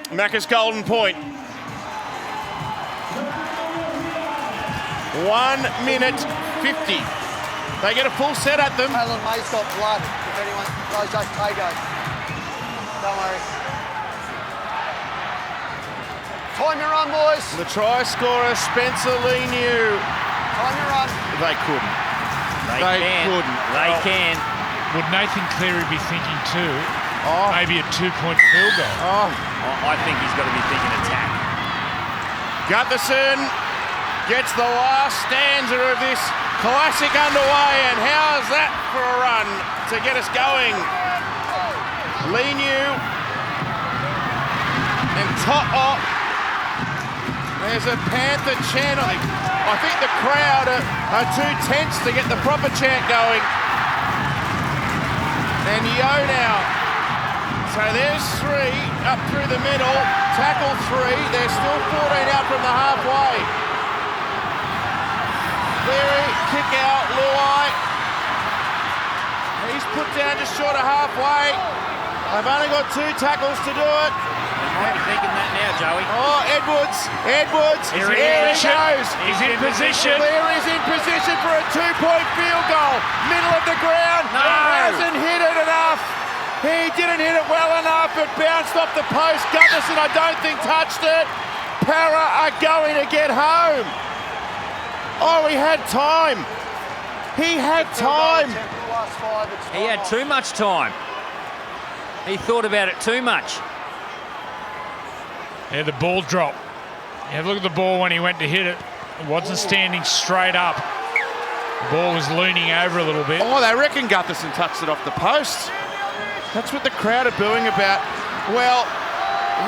Macca's Golden Point. 1 minute 50. They get a full set at them. Alan May's got blood, if anyone knows those Pagos. Don't worry. Time your run, boys. The try scorer, Spencer Leniu. Time your run. They couldn't. They can. Would Nathan Cleary be thinking too? Maybe a 2-point field goal. I think he's got to be thinking attack. Gutherson gets the last stanza of this classic underway, and how's that for a run to get us going? Leniu and To'o. There's a Panther chant. I think the crowd are too tense to get the proper chant going. And Yo now. So there's 3 up through the middle. Tackle 3. There's still 14 out from the halfway. Cleary, kick out, Luai. He's put down just short of halfway. They've only got 2 tackles to do it. They might be thinking that now, Joey. Edwards. He's There he goes. He's in position. Cleary's in position for a 2-point field goal. Middle of the ground. No. He hasn't hit it enough. He didn't hit it well enough. It bounced off the post. Gutherson, I don't think, touched it. Para are going to get home. Oh, he had time. He had time. He had too much time. He thought about it too much. Yeah, the ball dropped. Yeah, look at the ball when he went to hit it. It wasn't standing straight up. The ball was leaning over a little bit. Oh, they reckon Gutherson touched it off the post. That's what the crowd are booing about. Well,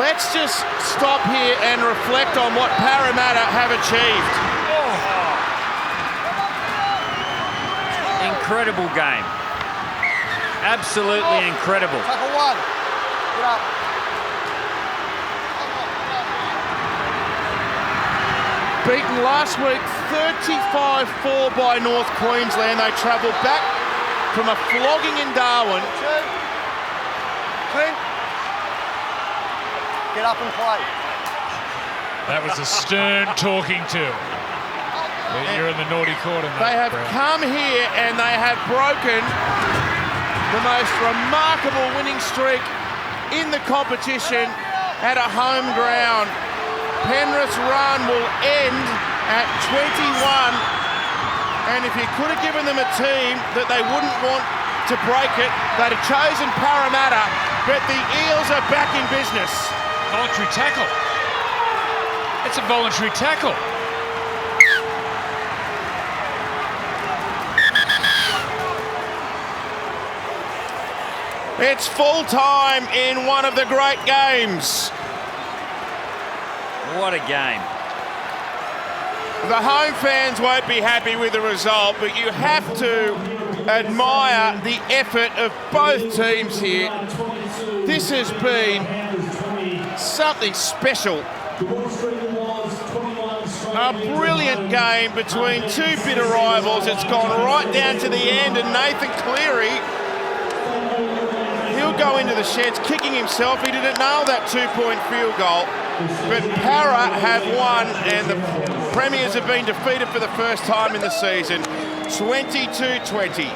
let's just stop here and reflect on what Parramatta have achieved. Incredible game. Absolutely incredible. Tackle 1. Get up. Beaten last week 35-4 by North Queensland. They travelled back from a flogging in Darwin. Clint. Get up and play. That was a stern talking to. You're in the naughty corner. They have come here and they have broken the most remarkable winning streak in the competition at a home ground. Penrith's run will end at 21, and if you could have given them a team that they wouldn't want to break it, they'd have chosen Parramatta, but the Eels are back in business. Voluntary tackle. It's a voluntary tackle. It's full time in one of the great games. What a game. The home fans won't be happy with the result, but you have to admire the effort of both teams here. This has been something special. A brilliant game between 2 bitter rivals. It's gone right down to the end, and Nathan Cleary, he'll go into the sheds kicking himself. He didn't nail that 2-point field goal. But Para have won, and the Premiers have been defeated for the first time in the season. 22-20.